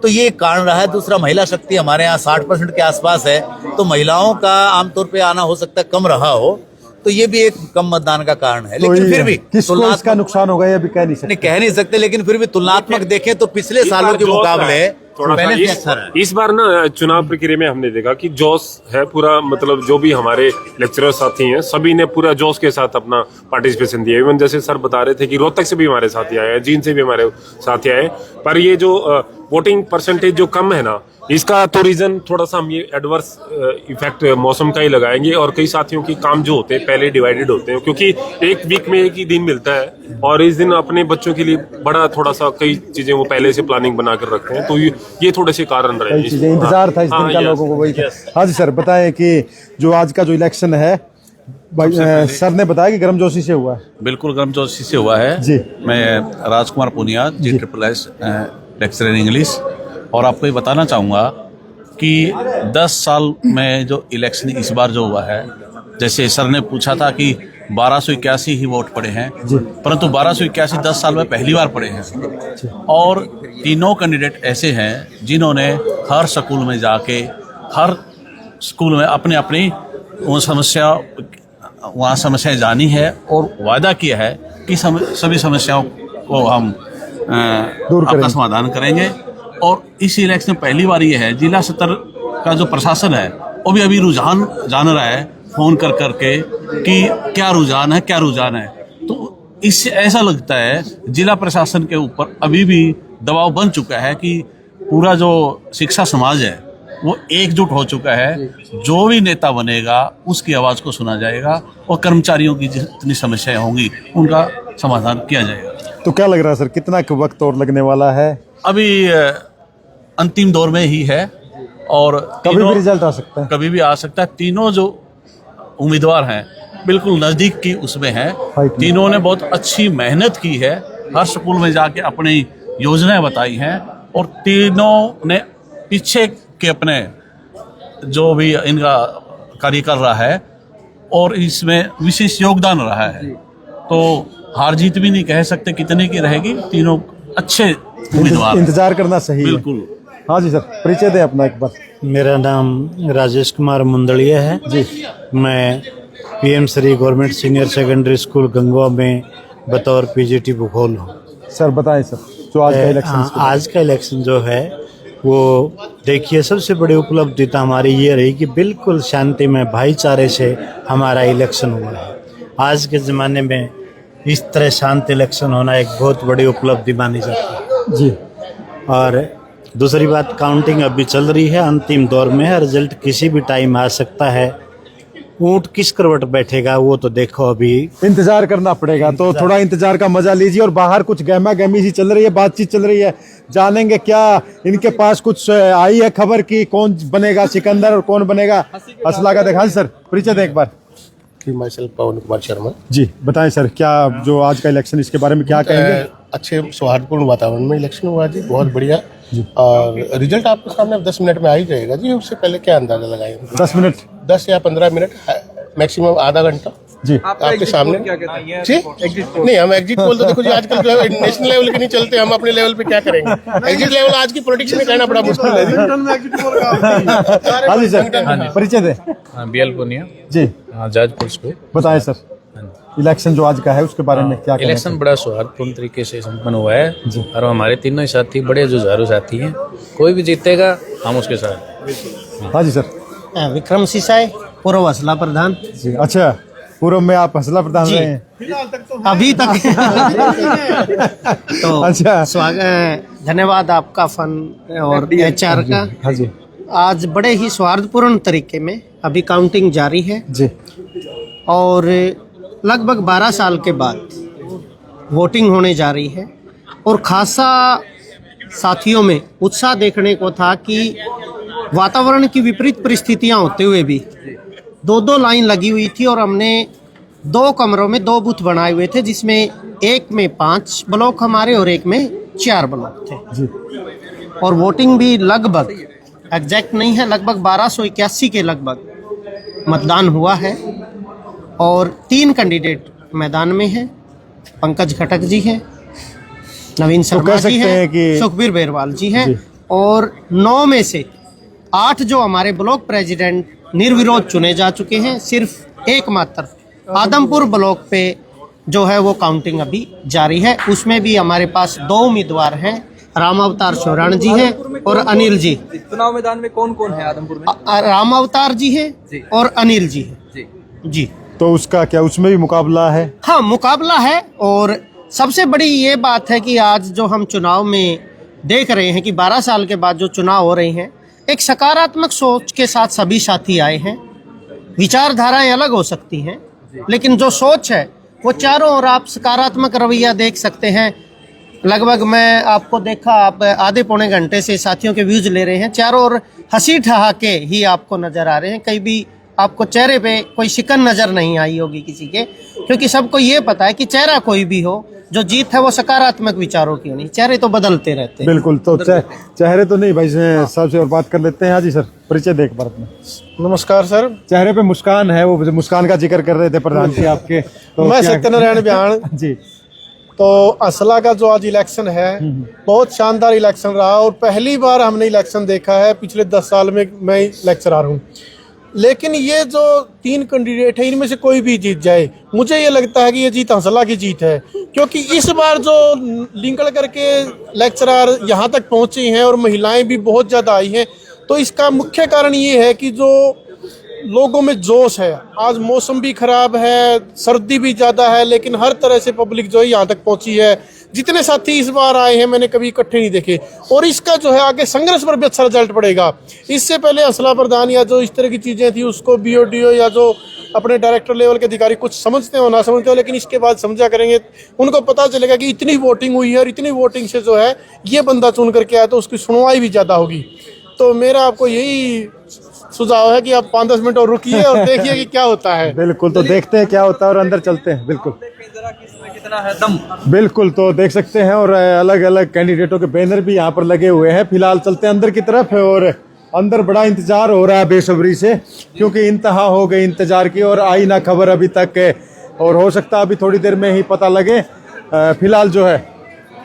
तो ये कारण रहा है। दूसरा, महिला शक्ति हमारे यहाँ 60% के आसपास है, तो महिलाओं का आमतौर पे आना हो सकता है कम रहा हो, तो ये भी एक कम मतदान का कारण है। लेकिन फिर भी किसको इसका नुकसान होगा ये भी कह नहीं सकते, लेकिन फिर भी तुलनात्मक देखें तो पिछले सालों के मुकाबले थोड़ा सा पहले से अच्छा रहा। इस बार ना चुनाव प्रक्रिया में हमने देखा कि जोश है पूरा, मतलब जो भी हमारे लेक्चरर साथी हैं सभी ने पूरा जोश के साथ अपना पार्टिसिपेशन दिया। इवन जैसे सर बता रहे थे कि रोहतक से भी हमारे साथी आए हैं, जींद से भी हमारे साथी आए हैं, पर ये जो वोटिंग परसेंटेज जो कम है ना, इसका तो रीजन थोड़ा सा हम ये एडवर्स इफेक्ट मौसम का ही लगाएंगे। और कई साथियों की काम जो होते हैं पहले डिवाइडेड होते हैं, क्योंकि एक वीक में एक ही दिन मिलता है और इस दिन अपने बच्चों के लिए बड़ा थोड़ा सा कई चीजें वो पहले से प्लानिंग बना कर रखते हैं, तो ये थोड़े से कारण रहे। कई चीजें इंतजार था इस दिन का लोगों को, वही था। हाँ जी सर, बताएं कि जो आज का जो इलेक्शन है सर ने बताया कि गर्मजोशी से हुआ है। बिल्कुल गर्मजोशी से हुआ है जी। मैं Rajkumar Punia GSSS lecturer in English, और आपको ये बताना चाहूँगा कि 10 साल में जो इलेक्शन इस बार जो हुआ है, जैसे सर ने पूछा था कि 1281 ही वोट पड़े हैं, परंतु 1281 10 साल में पहली बार पड़े हैं। और तीनों कैंडिडेट ऐसे हैं जिन्होंने हर स्कूल में जाके हर स्कूल में अपनी अपनी वो वहाँ समस्याएं जानी है और वादा किया है कि सभी समस्याओं को हम आपका समाधान करेंगे। और इस इलेक्शन में पहली बार ये है जिला स्तर का जो प्रशासन है वो भी अभी रुझान जान रहा है फोन कर करके कि क्या रुझान है। तो इससे ऐसा लगता है जिला प्रशासन के ऊपर अभी भी दबाव बन चुका है कि पूरा जो शिक्षा समाज है वो एकजुट हो चुका है। जो भी नेता बनेगा उसकी आवाज़ को सुना जाएगा और कर्मचारियों की जितनी समस्याएं होंगी उनका समाधान किया जाएगा। तो क्या लग रहा है सर, कितना वक्त और लगने वाला है? अभी अंतिम दौर में ही है और कभी भी रिजल्ट आ सकता है। कभी भी आ सकता है। तीनों जो उम्मीदवार हैं बिल्कुल नज़दीक की उसमें हैं। तीनों ने बहुत अच्छी मेहनत की है, हर स्कूल में जाके अपनी योजनाएं बताई हैं और तीनों ने पीछे के अपने जो भी इनका कार्य कर रहा है और इसमें विशेष योगदान रहा है। तो हार जीत भी नहीं कह सकते कितने की रहेगी, तीनों अच्छे उम्मीदवार। इंतजार करना सही है। बिल्कुल। हाँ जी सर, परिचय दें अपना एक बार। मेरा नाम राजेश कुमार मुंदड़िया है जी। मैं PM Shri government senior secondary school Gangwa में बतौर PGT भूगोल हूँ। सर बताएं सर, जो आज का इलेक्शन आज का इलेक्शन जो है वो देखिए, सबसे बड़ी उपलब्धि तो हमारी ये रही कि बिल्कुल शांति में भाईचारे से हमारा इलेक्शन हुआ है। आज के ज़माने में इस तरह शांत इलेक्शन होना एक बहुत बड़ी उपलब्धि मानी जाती है जी। और दूसरी बात, काउंटिंग अभी चल रही है, अंतिम दौर में है, रिजल्ट किसी भी टाइम आ सकता है। ऊँट किस करवट बैठेगा वो तो देखो, अभी इंतजार करना पड़ेगा। तो थोड़ा इंतजार का मजा लीजिए। और बाहर कुछ गहमा गहमी सी चल रही है, बातचीत चल रही है, जानेंगे क्या इनके पास कुछ आई है खबर की कौन बनेगा सिकंदर और कौन बनेगा असला का। देखा सर, परिचय दें एक बार। मार्शल पवन कुमार शर्मा जी। बताएं सर, क्या जो आज का इलेक्शन इसके बारे में क्या कहेंगे? अच्छे सौहार्दपूर्ण वातावरण में इलेक्शन हुआ जी, बहुत बढ़िया। और रिजल्ट आपके सामने 10 मिनट में आ ही जाएगा जी। उससे पहले क्या अंदाजा लगाएंगे? 10 मिनट, 10 या 15 मिनट, मैक्सिमम आधा घंटा जी आपके सामने। क्या कहते हैं जी नहीं, हम एग्जिट पोल तो देखो जी आजकल जो है नेशनल लेवल के नहीं चलते, हम अपने लेवल पे क्या करेंगे? एग्जिट लेवल आज की पॉलिटिक्स में कहना बड़ा मुश्किल है जी। हाँ जी सर, परिचय दें। BL पुनिया जी, जाजपुर स्कूल। बताएं सर, इलेक्शन जो आज का है उसके बारे में क्या? इलेक्शन बड़ा सौहार्दपूर्ण तरीके से संपन्न हुआ है और हमारे तीनों ही साथी बड़े जुझारू साथी हैं। कोई भी जीतेगा हम उसके साथ। हाँ जी सर। विक्रम सिसाई, पूर्व हसला प्रधान जी। अच्छा, पूर्व में आप हसला प्रधान रहे हैं? अभी तक तो अच्छा, स्वागत, धन्यवाद आपका फन और HR का। हाँ जी। आज बड़े ही सौहार्दपूर्ण तरीके में अभी काउंटिंग जारी है जी और लगभग 12 साल के बाद वोटिंग होने जा रही है और खासा साथियों में उत्साह देखने को था कि वातावरण की विपरीत परिस्थितियां होते हुए भी 2-2 लाइन लगी हुई थी और हमने 2 कमरों में 2 बूथ बनाए हुए थे, जिसमें एक में 5 ब्लॉक हमारे और एक में 4 ब्लॉक थे जी। और वोटिंग भी लगभग एग्जैक्ट नहीं है, लगभग 1281 के लगभग मतदान हुआ है और 3 कैंडिडेट मैदान में हैं। पंकज खटक जी हैं, नवीन शर्मा जी हैं, सुखबीर बेरवाल जी हैं और 9 में से 8 जो हमारे ब्लॉक प्रेसिडेंट निर्विरोध चुने जा चुके हैं। सिर्फ एकमात्र आदमपुर ब्लॉक पे जो है वो काउंटिंग अभी जारी है, उसमें भी हमारे पास 2 उम्मीदवार हैं। राम अवतार चौरान जी हैं और अनिल जी। चुनाव मैदान में कौन कौन है आदमपुर में? राम अवतार जी हैं और अनिल जी हैं जी। तो उसका क्या उसमें भी मुकाबला है? हाँ, मुकाबला है। और सबसे बड़ी ये बात है कि आज जो हम चुनाव में देख रहे हैं कि 12 साल के बाद जो चुनाव हो रहे हैं, एक सकारात्मक सोच के साथ सभी साथी आए हैं। विचारधाराएं अलग हो सकती हैं, लेकिन जो सोच है वो चारों ओर आप सकारात्मक रवैया देख सकते हैं। लगभग मैं आपको देखा, आप आधे पौने घंटे से साथियों के व्यूज ले रहे हैं, चारों ओर हंसी ठहाके ही आपको नजर आ रहे हैं। कहीं भी आपको चेहरे पे कोई शिकन नजर नहीं आई होगी किसी के, क्योंकि सबको ये पता है कि चेहरा कोई भी हो, जो जीत है वो सकारात्मक विचारों की होनी। चेहरे तो बदलते रहते हैं। बिल्कुल। तो चेहरे तो नहीं भाई, साहब से और बात कर लेते हैं। हाँ जी सर, परिचय देख बार अपना। नमस्कार सर। चेहरे पे मुस्कान है, वो मुस्कान का जिक्र कर रहे थे प्रधान जी आपके। तो मैं सत्यनारायण बयान जी। तो असला का जो आज इलेक्शन है बहुत शानदार इलेक्शन रहा और पहली बार हमने इलेक्शन देखा है पिछले 10 साल में। मैं लेक्चरर हूँ, लेकिन ये जो 3 कैंडिडेट है इनमें से कोई भी जीत जाए, मुझे ये लगता है कि ये जीत हंसला की जीत है, क्योंकि इस बार जो निकल करके लेक्चरर यहाँ तक पहुँचे हैं और महिलाएं भी बहुत ज़्यादा आई हैं, तो इसका मुख्य कारण ये है कि जो लोगों में जोश है। आज मौसम भी खराब है, सर्दी भी ज़्यादा है, लेकिन हर तरह से पब्लिक जो है यहाँ तक पहुँची है। जितने साथी इस बार आए हैं मैंने कभी इकट्ठे नहीं देखे, और इसका जो है आगे संघर्ष पर भी अच्छा रिजल्ट पड़ेगा। इससे पहले असला प्रधान या जो इस तरह की चीज़ें थी उसको BODO या जो अपने डायरेक्टर लेवल के अधिकारी कुछ समझते हो ना समझते हो, लेकिन इसके बाद समझा करेंगे, उनको पता चलेगा कि इतनी वोटिंग हुई है और इतनी वोटिंग से जो है ये बंदा चुन करके आया, तो उसकी सुनवाई भी ज़्यादा होगी। तो मेरा आपको यही सुझाव है कि आप 5-10 मिनट और रुकिए और देखिए कि क्या होता है। बिल्कुल, तो देखते हैं क्या होता है और अंदर चलते हैं। बिल्कुल कितना है दम। बिल्कुल, तो देख सकते हैं और अलग अलग कैंडिडेटों के बैनर भी यहाँ पर लगे हुए हैं। फिलहाल चलते हैं अंदर की तरफ, और अंदर बड़ा इंतजार हो रहा है बेसब्री से, क्योंकि इंतहा हो गई इंतजार की और आई ना खबर अभी तक, और हो सकता है अभी थोड़ी देर में ही पता लगे। फिलहाल जो है,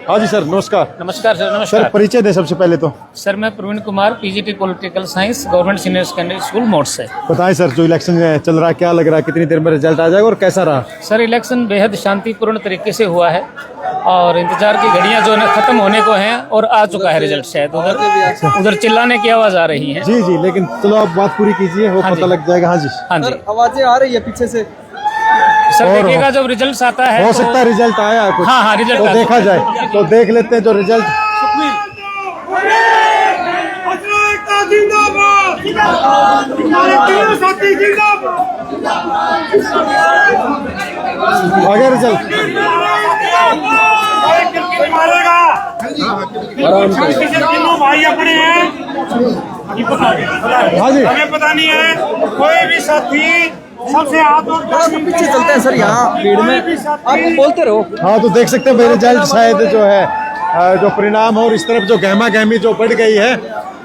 हाँ जी सर नमस्कार। नमस्कार सर। नमस्कार सर, परिचय दे सबसे पहले तो। सर, मैं Praveen Kumar, PGT political science, government senior secondary school मोड से। बताएं सर, जो इलेक्शन चल रहा है क्या लग रहा है, कितनी देर में रिजल्ट आ जाएगा और कैसा रहा? सर, इलेक्शन बेहद शांतिपूर्ण तरीके से हुआ है और इंतजार की घड़ियां जो है खत्म होने को हैं और आ चुका है रिजल्ट। शायद उधर चिल्लाने की आवाज आ रही है। जी जी, लेकिन चलो आप बात पूरी कीजिए, वो पता लग जाएगा। हाँ जी हाँ जी, आवाजें आ रही है पीछे से। सर देखिएगा जब रिजल्ट आता है, हो सकता है रिजल्ट आया है कुछ। हाँ, रिजल्ट तो देखा जाए, तो देख लेते हैं जो रिजल्ट। आगे रिजल्ट तीनों भाई अपने हैं। हाँ जी, हमें पता नहीं है कोई भी साथी सबसे हाथ पीछे चलते हैं सर, यहाँ भीड़ में आप बोलते रहो। हाँ, तो देख सकते हैं रिजल्ट शायद जो है जो परिणाम और इस तरफ जो गहमा गहमी जो बढ़ गई है,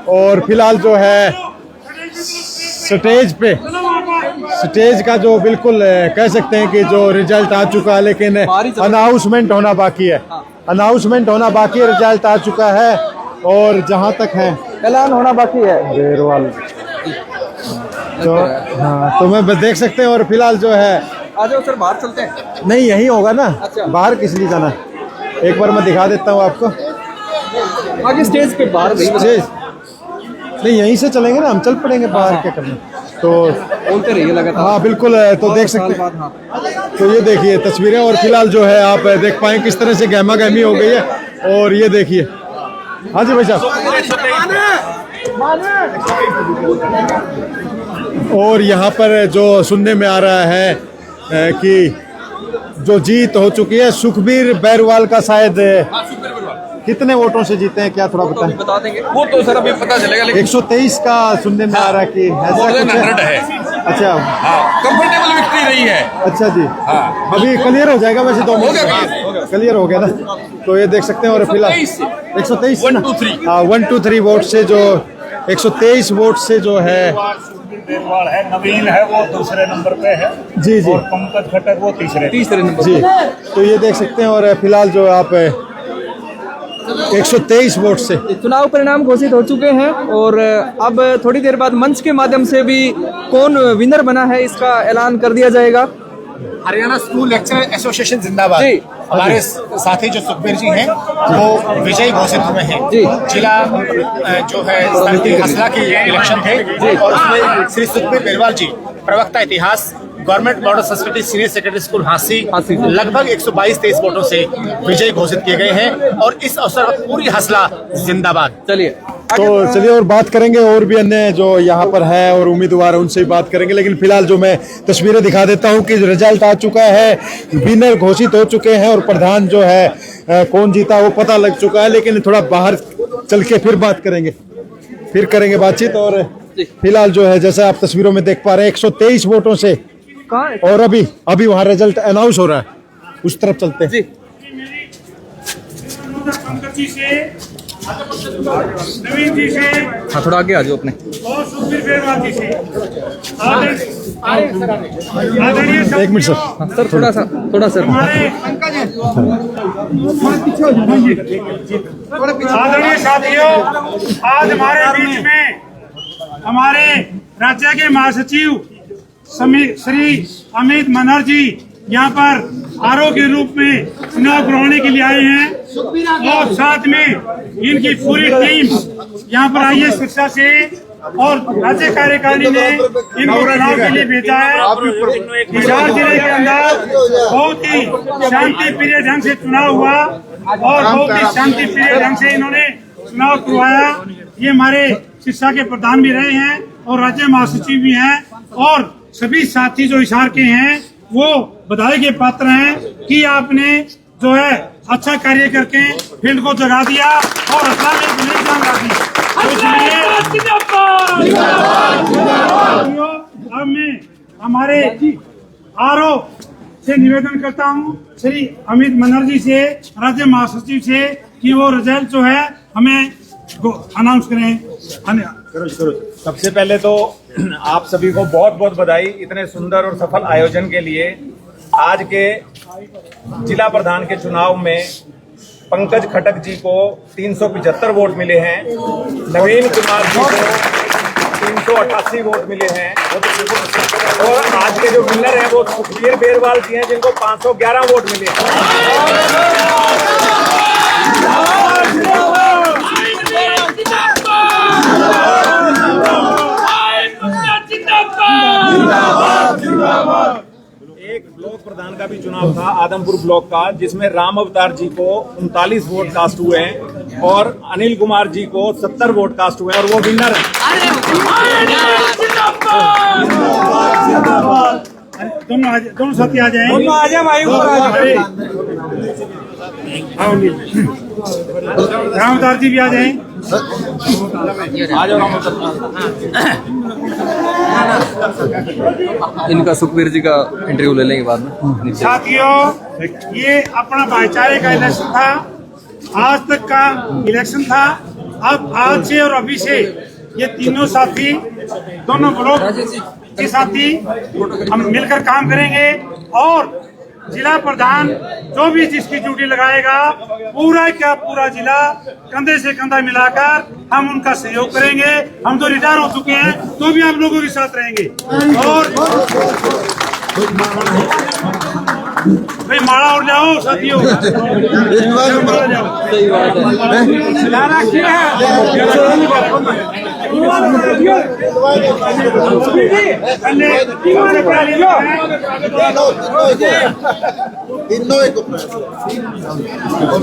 और फिलहाल जो है स्टेज का जो बिल्कुल कह सकते हैं कि जो रिजल्ट आ चुका है, लेकिन अनाउंसमेंट होना बाकी है। अनाउंसमेंट होना बाकी है, रिजल्ट आ चुका है और जहाँ तक है ऐलान होना बाकी है बेरवाल। तो हाँ, तो मैं देख सकते हैं, और फिलहाल जो है आ जाओ सर, बाहर चलते हैं। नहीं, यही होगा ना। अच्छा। बाहर किस लिए जाना, एक बार मैं दिखा देता हूँ आपको। आगे स्टेज पे बाहर स्टेज नहीं, यहीं से चलेंगे ना, हम चल पड़ेंगे बाहर। क्या करना, तो बोलते रहिए लगातार। हाँ बिल्कुल, तो देख सकते हैं। तो ये देखिए तस्वीरें, और फिलहाल जो है आप देख पाएं किस तरह से गहमा गहमी हो गई है, और ये देखिए। हाँ जी भाई साहब, और यहाँ पर जो सुनने में आ रहा है कि जो जीत हो चुकी है सुखबीर बैरवाल का, शायद कितने वोटों से जीते हैं क्या थोड़ा बताएं? बता देंगे वो तो सर अभी पता चलेगा, लेकिन 123 का सुनने में आ रहा है कि ऐसा कुछ है। अच्छा, कंफर्टेबल विक्ट्री रही है। अच्छा जी, हाँ, अभी क्लियर हो जाएगा वैसे, 2 मिनट क्लियर हो गया ना। तो ये देख सकते हैं, और फिलहाल 123 हाँ 1 2 3 वोट से जो 123 वोट से जो है बेरवाल है, नवीन है वो दूसरे नंबर पे है। जी जी, और पंकज खट्टर वो तीसरे नंबर जी। तो ये देख सकते हैं, और फिलहाल जो आप 123 वोट से चुनाव परिणाम घोषित हो चुके हैं, और अब थोड़ी देर बाद मंच के माध्यम से भी कौन विनर बना है इसका ऐलान कर दिया जाएगा। हरियाणा स्कूल लेक्चरर एसोसिएशन जिंदाबाद। हमारे साथी जो सुखबीर जी हैं वो विजयी घोषित हुए हैं। जिला जो है हसला के इलेक्शन थे और उसमें श्री सुखबीर बेरवाल जी प्रवक्ता इतिहास government model Sanskriti senior secondary school Hansi लगभग 122-23 वोटों से विजयी घोषित किए गए हैं और इस अवसर पर पूरी हसला जिंदाबाद। चलिए और बात करेंगे और भी अन्य जो यहाँ पर है और उम्मीदवार है उनसे भी बात करेंगे, लेकिन फिलहाल जो मैं तस्वीरें दिखा देता हूँ कि रिजल्ट आ चुका है, विनर घोषित हो चुके हैं और प्रधान जो है कौन जीता वो पता लग चुका है, लेकिन थोड़ा बाहर चल के फिर बात करेंगे, फिर करेंगे बातचीत। और फिलहाल जो है जैसे आप तस्वीरों में देख पा रहे हैं 123 वोटों से, और अभी वहाँ रिजल्ट अनाउंस हो रहा है, उस तरफ चलते हैं। नवीन जी से, हाँ थोड़ा आगे आ जाओ अपने, और सुखबीर बेरवाल जी से। एक मिनट सर, सर थोड़ा सर आदरणीय साथियों, आज हमारे बीच में हमारे राज्य के महासचिव श्री अमित मनहर जी यहाँ पर आरओ के रूप में चुनाव करवाने के लिए आए हैं और साथ में इनकी पूरी टीम यहाँ पर आई है शिक्षा से और राज्य कार्यकारिणी ने इनको चुनाव के लिए भेजा है। हिसार जिले के अंदर बहुत ही शांति प्रिय ढंग से चुनाव हुआ और बहुत ही शांति प्रिय ढंग से इन्होंने चुनाव करवाया। ये हमारे शिक्षा के प्रधान भी रहे हैं और राज्य महासचिव भी हैं और सभी साथी जो हिसार के हैं वो बधाई के पात्र हैं कि आपने जो है अच्छा कार्य करके फील्ड को जगा दिया और असला में एक नई जान ला दी। अब मैं हमारे आरओ से निवेदन करता हूँ श्री अमित मनहर जी से, राज्य महासचिव से, कि वो रिजल्ट जो है हमें अनाउंस करें। सबसे पहले तो आप सभी को बहुत बहुत बधाई इतने सुंदर और सफल आयोजन के लिए। आज के जिला प्रधान के चुनाव में पंकज खटक जी को 375 वोट मिले हैं, नवीन कुमार जी को 388 वोट मिले हैं और आज के जो विनर हैं वो सुखबीर बेरवाल जी हैं जिनको 511 वोट मिले हैं। एक ब्लॉक प्रधान का भी चुनाव था आदमपुर ब्लॉक का, जिसमें राम अवतार जी को 39 वोट कास्ट हुए हैं और अनिल कुमार जी को 70 वोट कास्ट हुए हैं और वो विनर हैं। दोनों साथी आ जाए, दोनों आ जाए, राम अवतार जी भी आ जाए। इनका सुखबीर जी का इंटरव्यू ले लेंगे बाद में। साथियों, ये अपना भाईचारे का इलेक्शन था, आज तक का इलेक्शन था। अब आज से और अभी से ये तीनों साथी, दोनों ब्लॉक के साथी हम मिलकर काम करेंगे और जिला प्रधान जो भी जिसकी ड्यूटी लगाएगा पूरा का पूरा जिला कंधे से कंधा मिलाकर हम उनका सहयोग करेंगे। हम तो रिटायर हो चुके हैं तो भी आप लोगों के साथ रहेंगे। और भाई माला उड़ जाओ साथियों,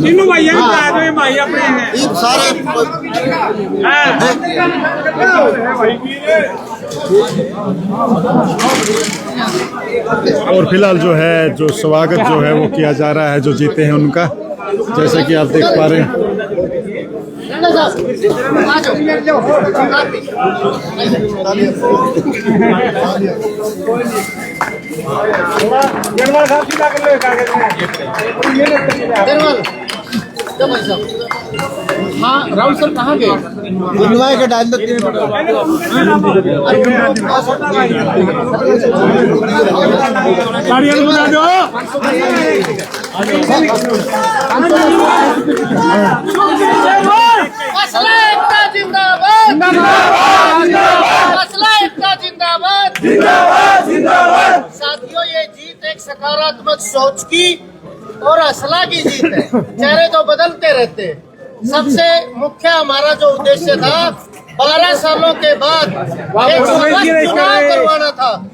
तीनों भाई भाई अपने हैं सारे। और फिलहाल जो है जो स्वागत जो है वो किया जा रहा है जो जीते हैं उनका, जैसा कि आप देख पा रहे हैं। हाँ राहुल सर कहाँ गए? गुलवाए का डाल देते जिंदाबाद जिंदाबाद जिंदाबाद। साथियों ये जीत एक सकारात्मक सोच की और असला की जीत है। चेहरे तो बदलते रहते हैं। सबसे मुख्य हमारा जो उद्देश्य था 12 सालों के बाद एक चुनाव करवाना था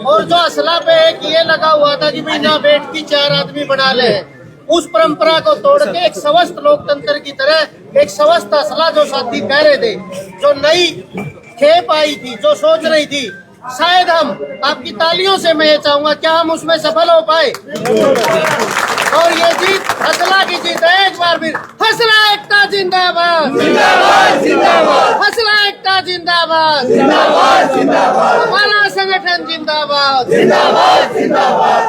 और जो असला पे एक ये लगा हुआ था कि भाई ना बेट की 4 आदमी बना ले, उस परंपरा को तोड़ के एक स्वस्थ लोकतंत्र की तरह एक स्वस्थ असला जो साथी कह रहे थे, जो नई खेप आई थी, जो सोच रही थी, शायद हम आपकी तालियों से मैं ये चाहूंगा क्या हम उसमें सफल हो पाए। और ये जीत हसला की जीत है। एक बार फिर हसला एकता जिंदाबाद, जिंदाबाद जिंदाबाद, हसला एकता जिंदाबाद, जिंदाबाद जिंदाबाद, हमारा संगठन जिंदाबाद, जिंदाबाद जिंदाबाद।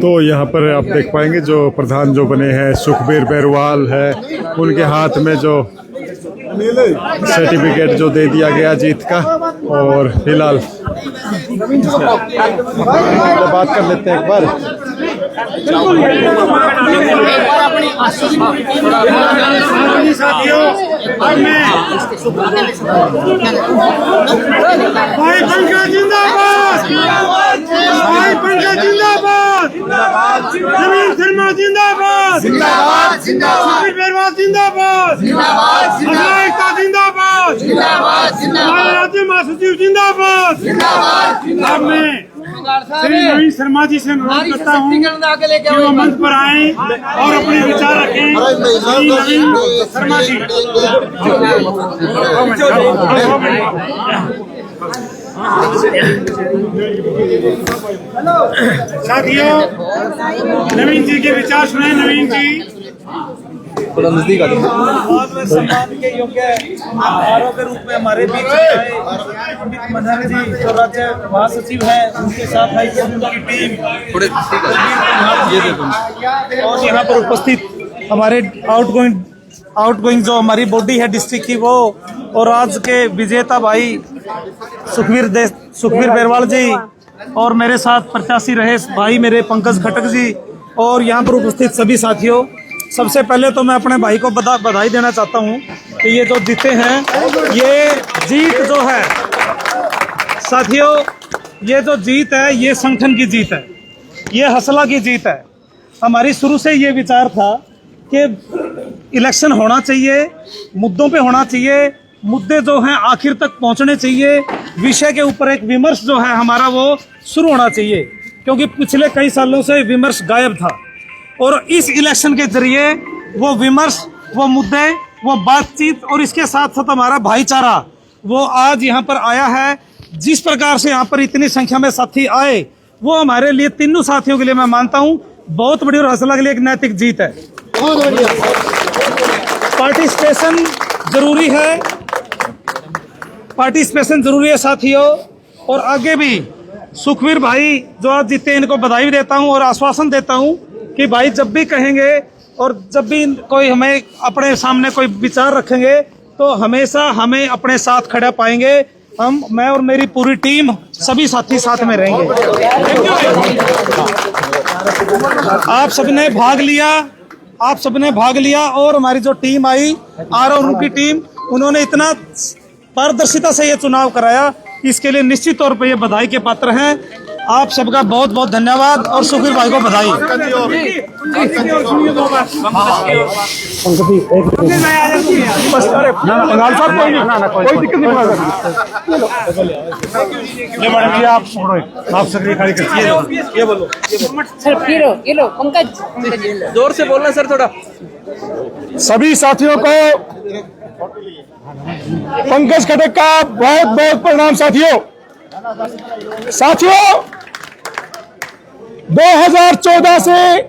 तो यहाँ पर आप देख पाएंगे जो प्रधान जो बने हैं सुखबीर बेरवाल है, उनके हाथ में जो सर्टिफिकेट जो दे दिया गया जीत का। और फिलहाल बात कर लेते हैं एक बार। भाई पंकज जिंदाबाद, भाई पंकज जिंदाबाद, नवीन शर्मा जिंदाबाद, जिंदाबाद जिंदाबाद, बेरवाल जिंदाबाद, जिंदाबाद जिंदाबाद, जिंदाबाद जिंदाबाद, राज्य महासचिव जिंदाबाद, जिंदाबाद जिंदाबाद। मैं श्री नवीन शर्मा जी से अनुरोध करता हूँ कि वो मंच पर आए और अपने विचार रखें। श्री नवीन शर्मा जी साथियों, नवीन जी के विचार सुने। नवीन जी थोड़ा नजदीक आ जाए। सम्मान के योग्य आरोप के रूप में हमारे बीच अमित मनहर जी जो राज्य महासचिव हैं, उनके साथ आई उनकी टीम और यहाँ पर उपस्थित हमारे आउटगोइंग जो हमारी बॉडी है डिस्ट्रिक्ट की वो, और आज के विजेता भाई सुखबीर बेरवाल जी, और मेरे साथ प्रत्याशी रहे भाई मेरे पंकज खटक जी, और यहाँ पर उपस्थित सभी साथियों, सबसे पहले तो मैं अपने भाई को बधाई देना चाहता हूँ कि ये जो जीते हैं, ये जीत जो है साथियों, ये जो जीत है ये संगठन की जीत है, ये हसला की जीत है। हमारी शुरू से ये विचार था कि इलेक्शन होना चाहिए, मुद्दों पे होना चाहिए, मुद्दे जो हैं आखिर तक पहुंचने चाहिए, विषय के ऊपर एक विमर्श जो है हमारा वो शुरू होना चाहिए, क्योंकि पिछले कई सालों से विमर्श गायब था। और इस इलेक्शन के जरिए वो विमर्श, वो मुद्दे, वो बातचीत और इसके साथ साथ हमारा भाईचारा वो आज यहाँ पर आया है। जिस प्रकार से यहाँ पर इतनी संख्या में साथी आए, वो हमारे लिए तीनों साथियों के लिए मैं मानता हूँ बहुत बड़ी और हसला के लिए एक नैतिक जीत है। पार्टिसिपेशन जरूरी है, पार्टिसिपेशन जरूरी है साथियों। और आगे भी सुखबीर भाई जो आज जीते, इनको बधाई देता हूँ और आश्वासन देता हूँ कि भाई जब भी कहेंगे और जब भी कोई हमें अपने सामने कोई विचार रखेंगे तो हमेशा हमें अपने साथ खड़ा पाएंगे। मैं और मेरी पूरी टीम सभी साथी साथ में रहेंगे। आप सबने भाग लिया और हमारी जो टीम आई और उनकी टीम, उन्होंने इतना पारदर्शिता से ये चुनाव कराया, इसके लिए निश्चित तौर पे ये बधाई के पात्र हैं। आप सबका बहुत बहुत धन्यवाद और सुखबीर भाई को बधाई। आप सक्रिय कार्यकर्ता ये बोलो सर, ये लो पंकज, जोर से बोलना सर थोड़ा। सभी साथियों को पंकज खटक का बहुत बहुत प्रणाम। साथियों 2014 से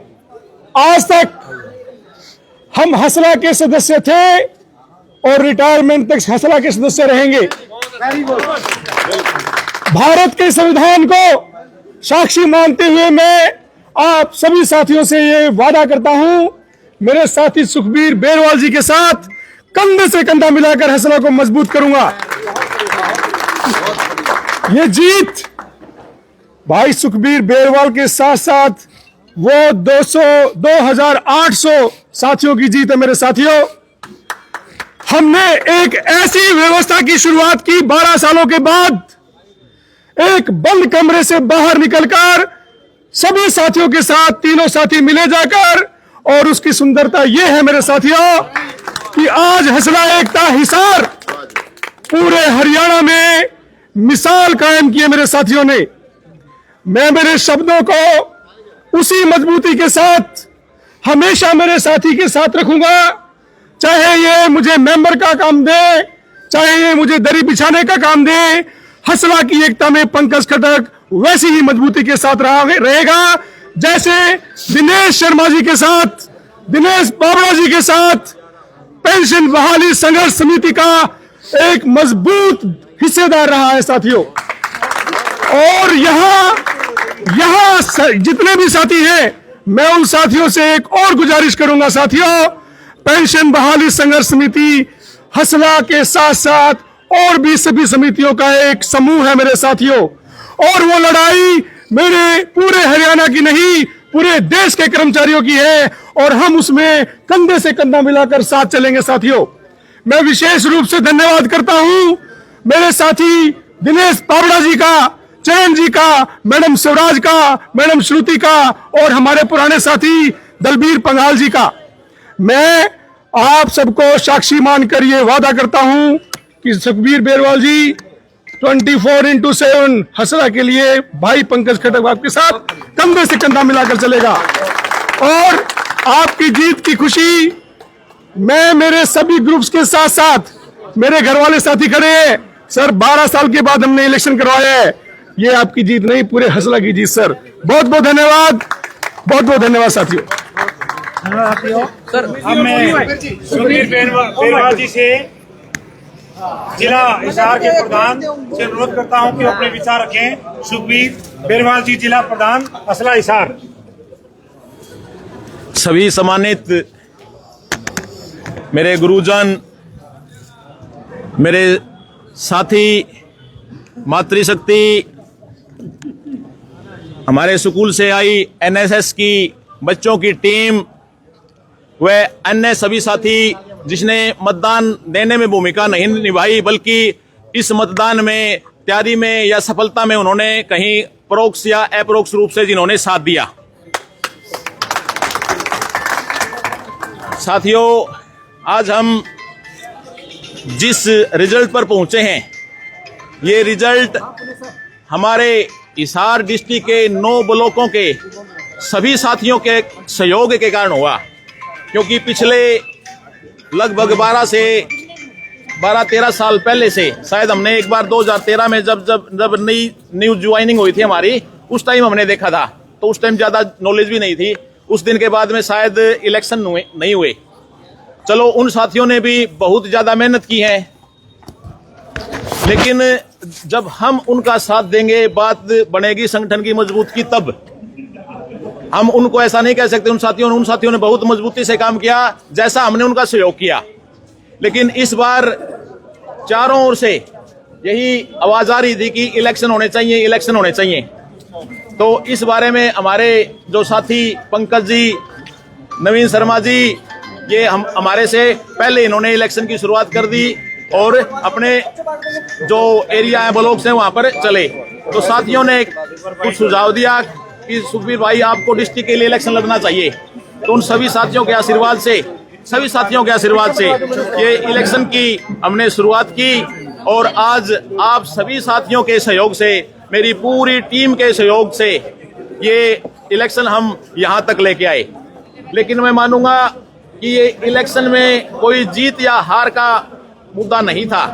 आज तक हम हसला के सदस्य थे और रिटायरमेंट तक हसला के सदस्य रहेंगे। भारत के संविधान को साक्षी मानते हुए मैं आप सभी साथियों से ये वादा करता हूं, मेरे साथी सुखबीर बेरवाल जी के साथ कंधे से कंधा मिलाकर हसला को मजबूत करूंगा। ये जीत भाई सुखबीर बेरवाल के साथ साथ वो 2800 साथियों की जीत है। मेरे साथियों, हमने एक ऐसी व्यवस्था की शुरुआत की 12 सालों के बाद, एक बंद कमरे से बाहर निकलकर सभी साथियों के साथ तीनों साथी मिले जाकर, और उसकी सुंदरता यह है मेरे साथियों कि आज हसला एकता हिसार पूरे हरियाणा में मिसाल कायम की है मेरे साथियों ने। मैं मेरे शब्दों को उसी मजबूती के साथ हमेशा मेरे साथी के साथ रखूंगा, चाहे ये मुझे मेंबर का काम दे, चाहे ये मुझे दरी बिछाने का काम दे। हसला की एकता में पंकज खटक वैसी ही मजबूती के साथ रहेगा जैसे दिनेश शर्मा जी के साथ, दिनेश बाबरा जी के साथ पेंशन बहाली संघर्ष समिति का एक मजबूत हिस्सेदार रहा है साथियों। और यहाँ जितने भी साथी हैं, मैं उन साथियों से एक और गुजारिश करूंगा साथियों, पेंशन बहाली संघर्ष समिति हसला के साथ साथ और भी सभी समितियों का एक समूह है मेरे साथियों, और वो लड़ाई मेरे पूरे हरियाणा की नहीं, पूरे देश के कर्मचारियों की है, और हम उसमें कंधे से कंधा मिलाकर साथ चलेंगे साथियों। मैं विशेष रूप से धन्यवाद करता हूं मेरे साथी दिनेश बाबरा जी का, चयन जी का, मैडम शिवराज का, मैडम श्रुति का, और हमारे पुराने साथी दलबीर पंघाल जी का। मैं आप सबको साक्षी मानकर ये वादा करता हूं कि सुखबीर बेरवाल जी 24/7 हसला के लिए भाई पंकज खटक आपके साथ कंधे से कंधा मिलाकर चलेगा। और आपकी जीत की खुशी मैं मेरे सभी ग्रुप्स के साथ साथ मेरे घर वाले साथी खड़े हैं सर, 12 साल के बाद हमने इलेक्शन करवाया है, ये आपकी जीत नहीं, पूरे हसला की जीत सर। बहुत बहुत धन्यवाद, बहुत बहुत धन्यवाद साथियों। सर अब मैं सुखबीर बेरवाल जी से जिला हिसार के प्रधान से अनुरोध करता हूं कि अपने विचार रखें। सुखबीर बेरवाल जी, जिला प्रधान हसला हिसार। सभी सम्मानित मेरे गुरुजन, मेरे साथी, मातृशक्ति, हमारे स्कूल से आई एनएसएस की बच्चों की टीम, व अन्य सभी साथी जिसने मतदान देने में भूमिका नहीं निभाई, बल्कि इस मतदान में तैयारी में या सफलता में उन्होंने कहीं परोक्ष या अपरोक्ष रूप से जिन्होंने साथ दिया। साथियों, आज हम जिस रिजल्ट पर पहुंचे हैं, ये रिजल्ट हमारे हिसार डिस्ट्रिक्ट के 9 ब्लॉकों के सभी साथियों के सहयोग के कारण हुआ, क्योंकि पिछले लगभग 12-13 साल पहले से, शायद हमने एक बार 2013 में जब नई न्यू ज्वाइनिंग हुई थी हमारी, उस टाइम हमने देखा था, तो उस टाइम ज्यादा नॉलेज भी नहीं थी। उस दिन के बाद में शायद इलेक्शन नहीं हुए। चलो, उन साथियों ने भी बहुत ज्यादा मेहनत की है, लेकिन जब हम उनका साथ देंगे, बात बनेगी संगठन की मजबूत की, तब हम उनको ऐसा नहीं कह सकते। उन साथियों ने बहुत मजबूती से काम किया, जैसा हमने उनका सहयोग किया। लेकिन इस बार चारों ओर से यही आवाज आ रही थी कि इलेक्शन होने चाहिए, इलेक्शन होने चाहिए। तो इस बारे में हमारे जो साथी पंकज जी, नवीन शर्मा जी, ये हमारे से पहले इन्होंने इलेक्शन की शुरुआत कर दी और अपने जो एरिया है, ब्लॉक्स हैं, वहां पर चले। तो साथियों ने कुछ सुझाव दिया कि सुखबीर भाई, आपको डिस्ट्रिक्ट के लिए इलेक्शन लड़ना चाहिए। तो उन सभी साथियों के आशीर्वाद से ये इलेक्शन की हमने शुरुआत की, और आज आप सभी साथियों के सहयोग से, मेरी पूरी टीम के सहयोग से ये इलेक्शन हम यहाँ तक लेके आए। लेकिन मैं मानूंगा कि ये इलेक्शन में कोई जीत या हार का मुद्दा नहीं था,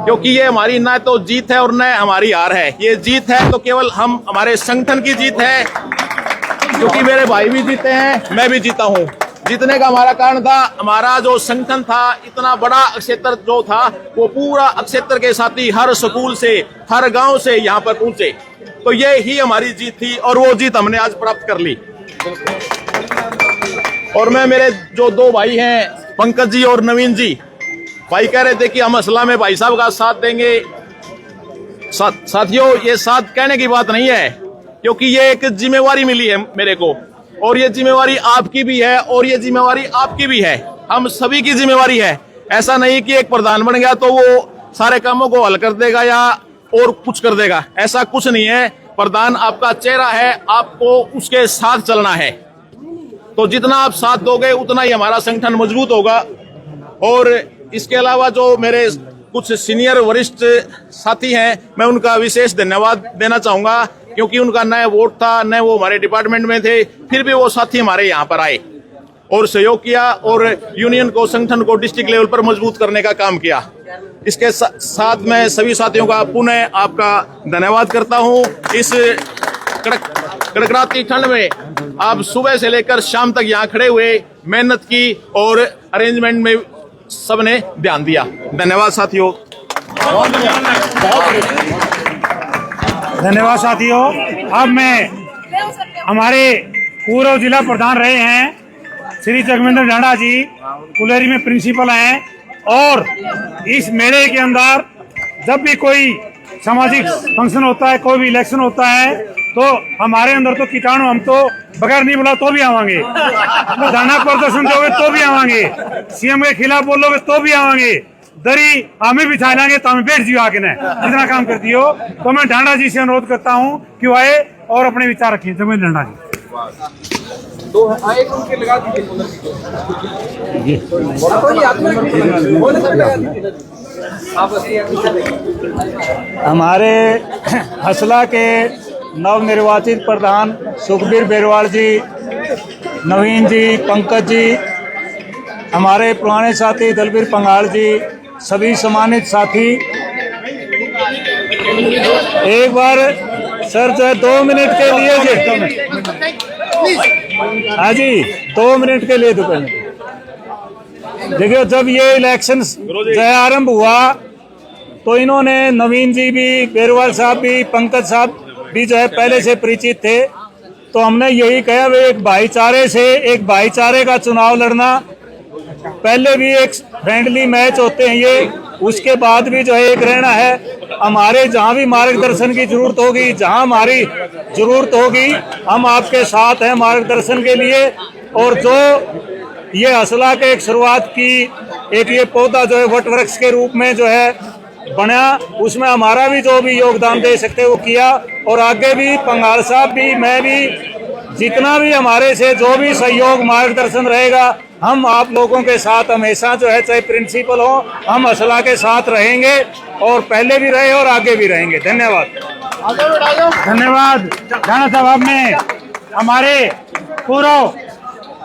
क्योंकि ये हमारी न तो जीत है और न हमारी हार है। ये जीत है तो केवल हमारे संगठन की जीत है, क्योंकि मेरे भाई भी जीते हैं, मैं भी जीता हूँ। जीतने का हमारा कारण था, हमारा जो संगठन था, इतना बड़ा अक्षेत्र जो था, वो पूरा अक्षेत्र के साथी हर स्कूल से, हर गांव से यहाँ पर पहुंचे। तो ये ही हमारी जीत थी, और वो जीत हमने आज प्राप्त कर ली। और मैं, मेरे जो 2 भाई हैं, पंकज जी और नवीन जी, भाई कह रहे थे कि हम असला में भाई साहब का साथ देंगे। साथियों, ये साथ कहने की बात नहीं है, क्योंकि ये एक जिम्मेवारी मिली है मेरे को, और ये जिम्मेवारी आपकी भी है, और ये जिम्मेवारी आपकी भी है, हम सभी की जिम्मेवारी है। ऐसा नहीं कि एक प्रधान बन गया तो वो सारे कामों को हल कर देगा या और कुछ कर देगा, ऐसा कुछ नहीं है। प्रधान आपका चेहरा है, आपको उसके साथ चलना है। तो जितना आप साथ दोगे उतना ही हमारा संगठन मजबूत होगा। और इसके अलावा जो मेरे कुछ सीनियर वरिष्ठ साथी हैं, मैं उनका विशेष धन्यवाद देना चाहूंगा, क्योंकि उनका नया वोट था, न वो हमारे डिपार्टमेंट में थे, फिर भी वो साथी हमारे यहाँ पर आए और सहयोग किया और यूनियन को, संगठन को डिस्ट्रिक्ट लेवल पर मजबूत करने का काम किया। इसके साथ मैं सभी साथियों का पुनः आपका धन्यवाद करता हूँ। इस कड़कड़ाती ठंड में आप सुबह से लेकर शाम तक यहाँ खड़े हुए, मेहनत की और अरेंजमेंट में सबने ध्यान दिया। धन्यवाद साथियों। धन्यवाद साथियों। अब मैं हमारे पूर्व जिला प्रधान रहे हैं श्री जगविंदर ढांडा जी, कुलेरी में प्रिंसिपल हैं, और इस मेले के अंदर जब भी कोई सामाजिक फंक्शन होता है, कोई भी इलेक्शन होता है, तो हमारे अंदर तो कीटाणु, हम तो बगैर नहीं बोला तो भी आवांगे, धरना प्रदर्शन दोगे तो भी आवांगे, सीएम के खिलाफ बोलोगे तो भी आवांगे, दरी हमें बिछा लाएंगे तो हमें बैठ जियो आके न, जितना काम करती हो। तो मैं ढांडा जी से अनुरोध करता हूँ कि वो आए और अपने विचार रखिए। जगविंदर ढांडा जी तो आए उनके लगा दीजिए। हमारे हसला के नवनिर्वाचित प्रधान सुखबीर बेरवाल जी, नवीन जी, पंकज जी, हमारे पुराने साथी दलबीर पंगाल जी, सभी सम्मानित साथी, एक बार सर जो है 2 मिनट के लिए जी, हाँ जी 2 मिनट के लिए। तो पहले देखिए, जब ये इलेक्शन जो है आरंभ हुआ तो इन्होंने, नवीन जी भी, बेरवाल साहब भी, पंकज साहब भी जो है पहले से परिचित थे, तो हमने यही कहा वे एक भाईचारे से, एक भाईचारे का चुनाव लड़ना, पहले भी एक फ्रेंडली मैच होते हैं ये, उसके बाद भी जो है एक रहना है। हमारे जहाँ भी मार्गदर्शन की जरूरत होगी, जहाँ हमारी जरूरत होगी, हम आपके साथ हैं मार्गदर्शन के लिए। और जो ये हसला के एक शुरुआत की, एक ये पौधा जो है वट वृक्ष के रूप में जो है बना, उसमें हमारा भी जो भी योगदान दे सकते वो किया, और आगे भी पंगाल साहब भी, मैं भी, जितना भी हमारे से जो भी सहयोग मार्गदर्शन रहेगा, हम आप लोगों के साथ हमेशा जो है, चाहे प्रिंसिपल हो, हम हसला के साथ रहेंगे, और पहले भी रहे और आगे भी रहेंगे। धन्यवाद। धन्यवाद ढांडा साहब। अब मैं हमारे पूर्व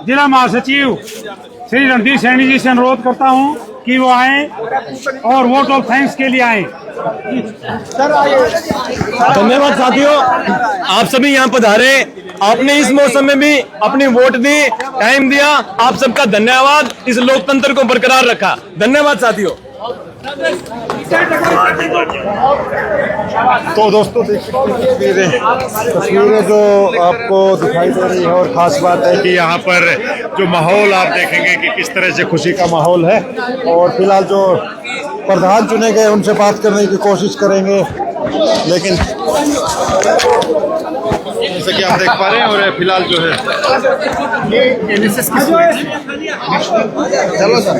जिला महासचिव श्री रणदीप सैनी जी से अनुरोध करता हूं कि वो आए और वोट ऑफ थैंक्स के लिए आए। धन्यवाद साथियों, आप सभी यहाँ पधारे, आपने इस मौसम में भी अपनी वोट दी, टाइम दिया, आप सबका धन्यवाद। इस लोकतंत्र को बरकरार रखा। धन्यवाद साथियों। तो दोस्तों देखिए तस्वीरें जो आपको दिखाई दे रही है, और ख़ास बात है कि यहाँ पर जो माहौल आप देखेंगे कि किस तरह से खुशी का माहौल है। और फिलहाल जो प्रधान चुने गए उनसे बात करने की कोशिश करेंगे, लेकिन जैसे कि आप देख पा रहे हैं, और फिलहाल जो है चलो सर,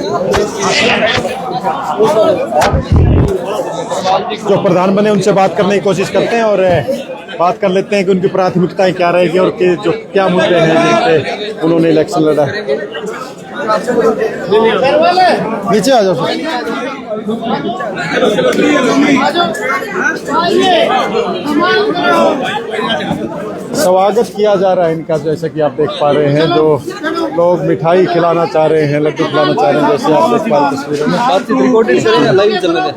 जो प्रधान बने उनसे बात करने की कोशिश करते हैं और बात कर लेते हैं कि उनकी प्राथमिकताएं क्या रहेगी और कि जो क्या मुद्दे हैं जिन पे उन्होंने इलेक्शन लड़ा। नीचे आ जाओ सर। स्वागत किया जा रहा है इनका, जैसे कि आप देख पा रहे हैं, जो लोग मिठाई खिलाना चाह रहे हैं, लड्डू खिलाना चाह रहे हैं, जैसे आप देख पा रहे हैं तस्वीरों में। बातचीत रिकॉर्डेड करें, लाइव चलने दें,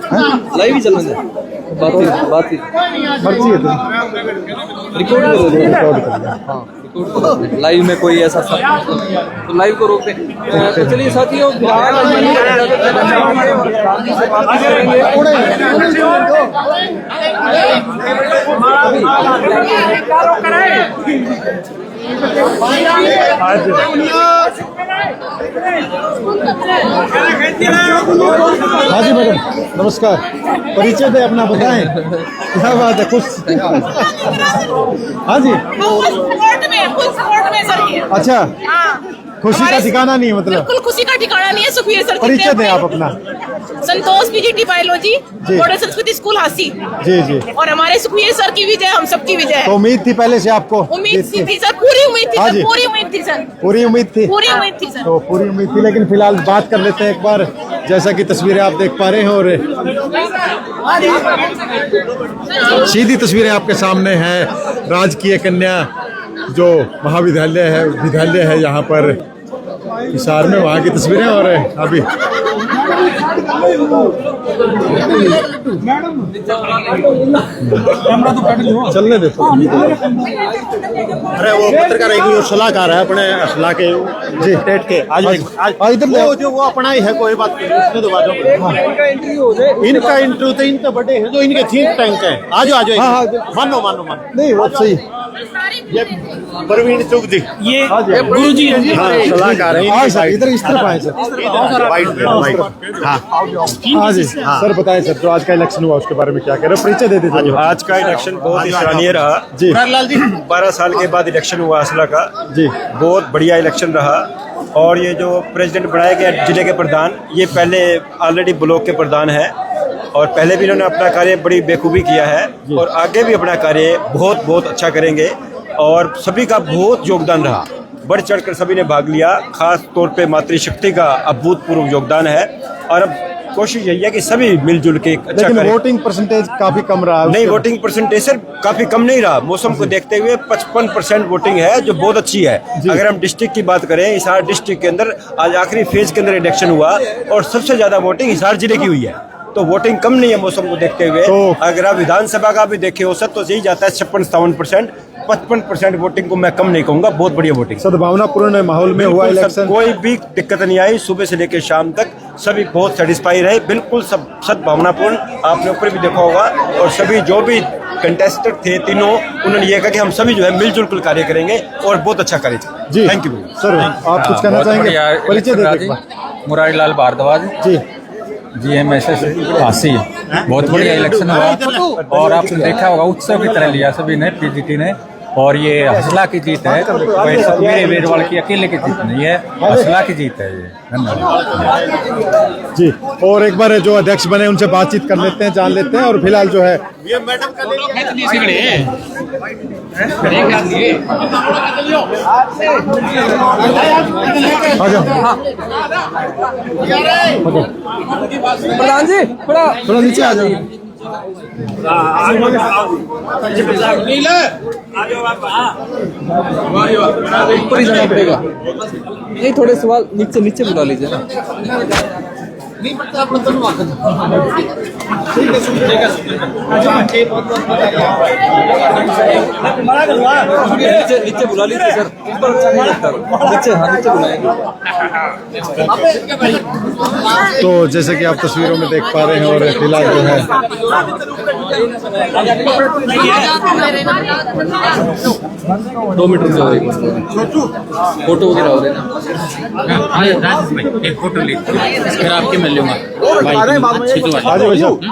लाइव ही चलने दें, बातचीत मर्जी है तो रिकॉर्ड करो, हाँ लाइव में कोई ऐसा तो लाइव को रोकते। तो चलिए साथियों, हाँ जी मैडम नमस्कार, परिचय दे अपना, बताएं क्या बात है। खुश हाँ जी, सपोर्ट में सर। अच्छा खुशी का ठिकाना नहीं है मतलब। बिल्कुल खुशी का ठिकाना नहीं है। सुखबीर सर परिचय दें आप अपना। संतोष पीजीटी बायोलॉजी, मॉडल संस्कृति स्कूल हासी। जी जी। और हमारे सुखबीर सर की विजय हम सबकी विजय है। तो उम्मीद थी पहले से आपको? उम्मीद थी सर, पूरी उम्मीद थी सर, पूरी उम्मीद थी सर, पूरी उम्मीद थी, पूरी उम्मीद थी सर। तो पूरी उम्मीद थी। लेकिन फिलहाल बात कर लेते हैं एक बार, जैसा कि तस्वीरें आप देख पा रहे हैं और सीधी तस्वीरें आपके सामने हैं। राजकीय कन्या जो विद्यालय है यहाँ पर हिसार में, वहाँ की तस्वीरें। और अभी चलने दे। अरे वो पत्रकार एक सलाहकार है अपने असला के जी टेट के, आज इधर जो वो अपना ही है, कोई बात नहीं, उसने तो बाजो इनका इंटरव्यू तो इनके बड़े हैं जो इनके थिंक टैंक है। आज मानो नहीं वो सही। ये प्रवीण चुग जी, ये गुरु जी सलाहकार है। इधर इस तरफ आए सर। हाँ जी सर, बताएं सर, जो आज का इलेक्शन हुआ उसके बारे में क्या कह रहे हो? परिचय दे दीजिए। आज का इलेक्शन बहुत ही सराहनीय रहा जी। 12 साल के बाद इलेक्शन हुआ असला का जी, बहुत बढ़िया इलेक्शन रहा। और ये जो प्रेसिडेंट बनाया गया जिले के प्रधान, ये पहले ऑलरेडी ब्लॉक के प्रधान है और पहले भी इन्होंने अपना कार्य बड़ी बेखूबी किया है और आगे भी अपना कार्य बहुत बहुत अच्छा करेंगे। और सभी का बहुत योगदान रहा, बढ़ चढ़कर सभी ने भाग लिया। खास तौर पे मातृशक्ति का अभूतपूर्व योगदान है और अब कोशिश यही है कि सभी मिलजुल के अच्छा करें। वोटिंग परसेंटेज काफी कम रहा। नहीं, वोटिंग परसेंटेज सर काफी कम नहीं रहा। मौसम को देखते हुए 55% वोटिंग है, जो बहुत अच्छी है। अगर हम डिस्ट्रिक्ट की बात करें, हिसार डिस्ट्रिक्ट के अंदर आज आखिरी फेज के अंदर इलेक्शन हुआ और सबसे ज्यादा वोटिंग हिसार जिले की हुई है, तो वोटिंग कम नहीं है मौसम को देखते हुए। तो अगर आप विधानसभा का भी देखे औसत तो यही जाता है 56-57%। 55% वोटिंग को मैं कम नहीं कहूंगा, बहुत बढ़िया वोटिंग। सद्भावनापूर्ण माहौल में हुआ इलेक्शन, कोई भी दिक्कत नहीं आई। सुबह से लेकर शाम तक सभी बहुत सेटिस्फाई रहे, बिल्कुल सब सद्भावनापूर्ण। आपने ऊपर भी देखा होगा। और सभी जो भी कंटेस्टेंट थे तीनों, उन्होंने ये कहा कि हम सभी जो है मिलजुल कर कार्य करेंगे और बहुत अच्छा कार्य जी। थैंक यू सर, आप कुछ कहना चाहेंगे? परिचय दे दीजिए। मुरारी लाल भारद्वाज जी, GMSS हासी। बहुत बढ़िया इलेक्शन हुआ और आपने देखा होगा उत्सव की तरह लिया सभी ने, पीजीटी ने। और ये हसला की जीत है, कोई सुखबीर बेरवाल की अकेले की जीत नहीं है, हसला की जीत है ये। धन्यवाद जी। और एक बार जो अध्यक्ष बने उनसे बातचीत कर लेते हैं, जान लेते हैं। और फिलहाल जो है ये मैडम का प्रधान जी थोड़ा नीचे आ जाओ। ऊपर ही जाना पड़ेगा। नहीं, थोड़े सवाल नीचे नीचे बुला लीजिए ना। नीचे बुला लीजिए सर, ऊपर अच्छा नहीं लगता। नीचे, हाँ नीचे बुलाएंगे। तो जैसे कि आप तस्वीरों में देख पा रहे हैं, और फिलहाल जो है 2 मीटर से हो रही फोटो वगैरह हो रहे ना। एक फोटो लीजिए, फिर आपके मिल लूंगा।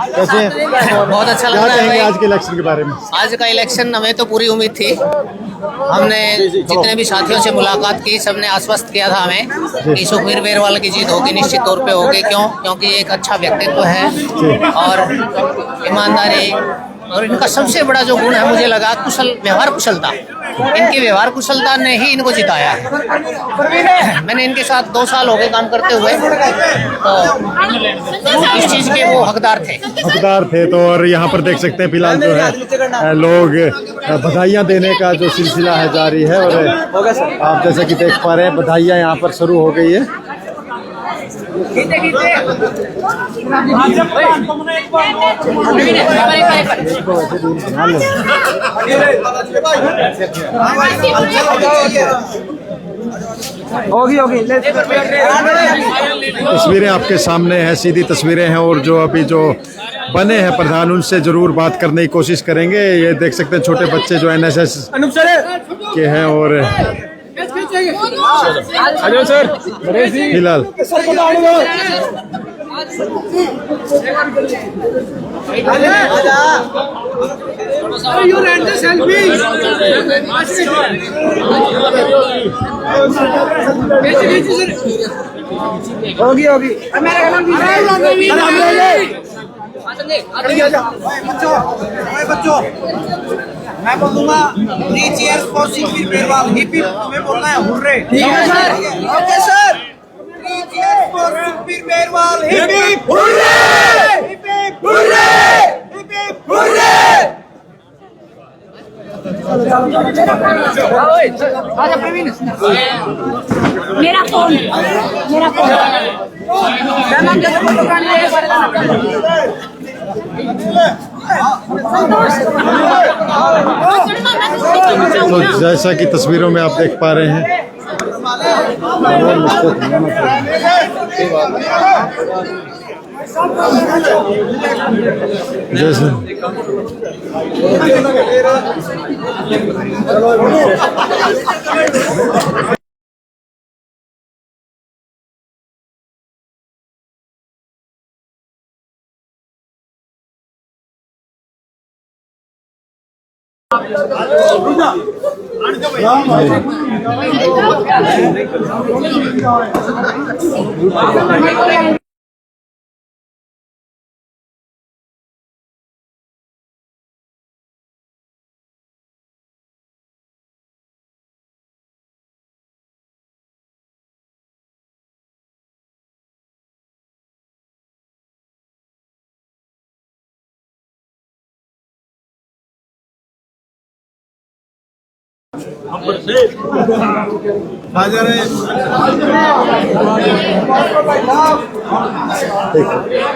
कैसे हैं? बहुत अच्छा लग क्या रहा है कहेंगे भाई। आज के इलेक्शन के बारे में? आज का इलेक्शन हमें तो पूरी उम्मीद थी। हमने जितने भी साथियों से मुलाकात की, सबने आश्वस्त किया था हमें कि सुखबीर बेरवाल की जीत होगी, निश्चित तौर पे होगी। क्यों? क्योंकि एक अच्छा व्यक्तित्व है और ईमानदारी, और इनका सबसे बड़ा जो गुण है मुझे लगा व्यवहार कुशलता। इनकी व्यवहार कुशलता ने ही इनको जिताया है। मैंने इनके साथ 2 साल हो गए काम करते हुए, तो इस चीज के वो हकदार थे। तो और यहाँ पर देख सकते हैं फिलहाल जो है लोग बधाइयाँ देने का जो सिलसिला है जारी है। और आप जैसा कि देख पा रहे हैं, बधाइयाँ यहाँ पर शुरू हो गई है। होगी तस्वीरें आपके सामने हैं, सीधी तस्वीरें हैं। और जो अभी जो बने हैं प्रधान, उनसे जरूर बात करने की कोशिश करेंगे। ये देख सकते हैं छोटे बच्चे जो NSS के हैं। और फिलहाल होगी होगी बच्चों मैं बोलूंगा 3 cheers for Simple Perwal hip hip तुम्हें बोलना है हुर्रे ठीक है sir okay sir 3 cheers for Simple Perwal hip hip hurray hip hip hurray hip hip hurray आजा प्रवीण मेरा फोन तो जैसा कि तस्वीरों में आप देख पा रहे हैं जैसे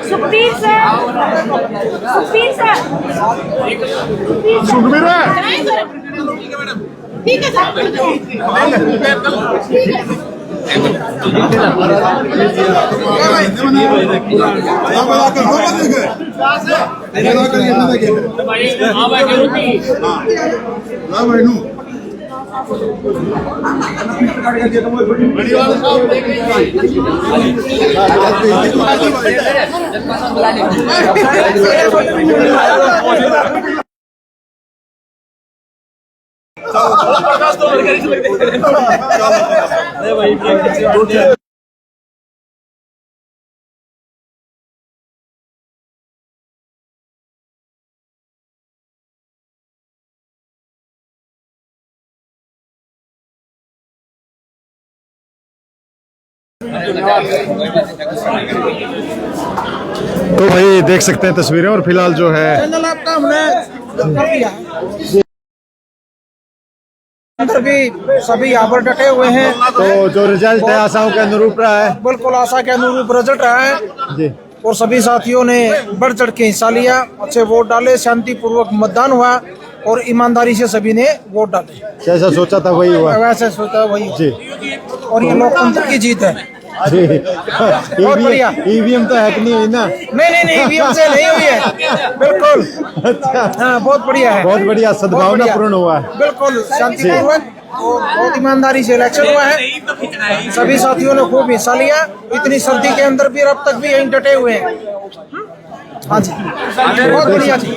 सुखबीर सर सुखबीर ठीक है सर तो भाई देख सकते हैं तस्वीरें और फिलहाल जो है भी सभी यहाँ पर डटे हुए हैं। तो जो रिजल्ट है आशाओं के अनुरूप रहा है। बिल्कुल आशा के अनुरूप रिजल्ट रहा है जी। और सभी साथियों ने बढ़ चढ़ के हिस्सा लिया, अच्छे वोट डाले, शांतिपूर्वक मतदान हुआ और ईमानदारी से सभी ने वोट डाले। जैसा सोचा था वही हुआ। वैसे सोचा वही जी। और ये लोकतंत्र की जीत है जी। बहुत बढ़िया। ईवीएम तो हैक नहीं हुई ना? नहीं ईवीएम से नहीं हुई है, बिल्कुल। अच्छा हाँ बहुत बढ़िया है, बहुत बढ़िया, सद्भावनापूर्ण हुआ है, बिल्कुल शांतिपूर्वक और बहुत ईमानदारी से इलेक्शन हुआ है। सभी साथियों ने खूब हिस्सा लिया, इतनी सर्दी के अंदर भी अब तक भी यहीं डटे हुए हैं। हाँ जी बहुत बढ़िया जी।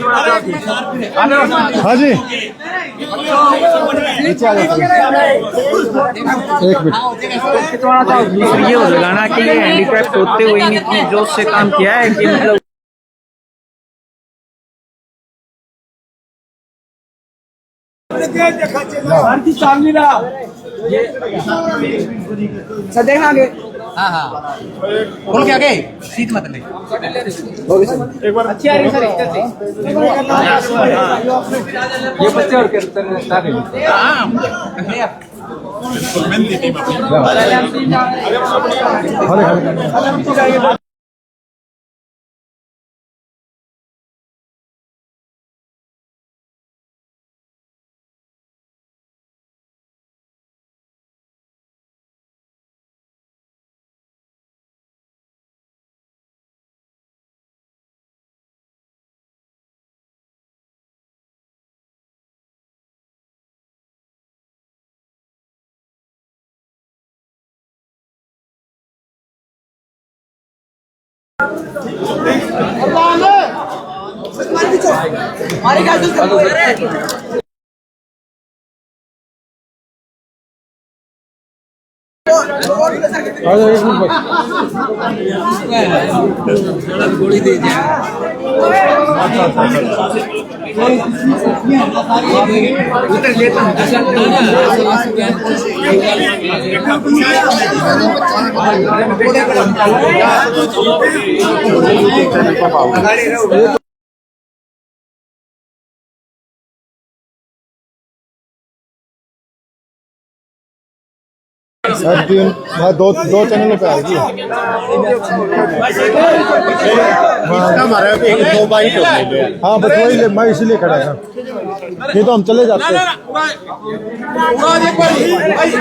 हाँ जी एक मिनट ये हो लगाना कि ये हैंडीक्राफ्ट होते हुए इतनी जोश से काम किया है कि मतलब देखना आगे। हाँ हाँ बोल के आगे सीट मत ले एक बार अच्छी आ रही सर ये बच्चे और गोली दे दो चैनलों पे आएगी। हाँ बस वही मैं इसीलिए खड़ा था, नहीं तो हम चले जाते।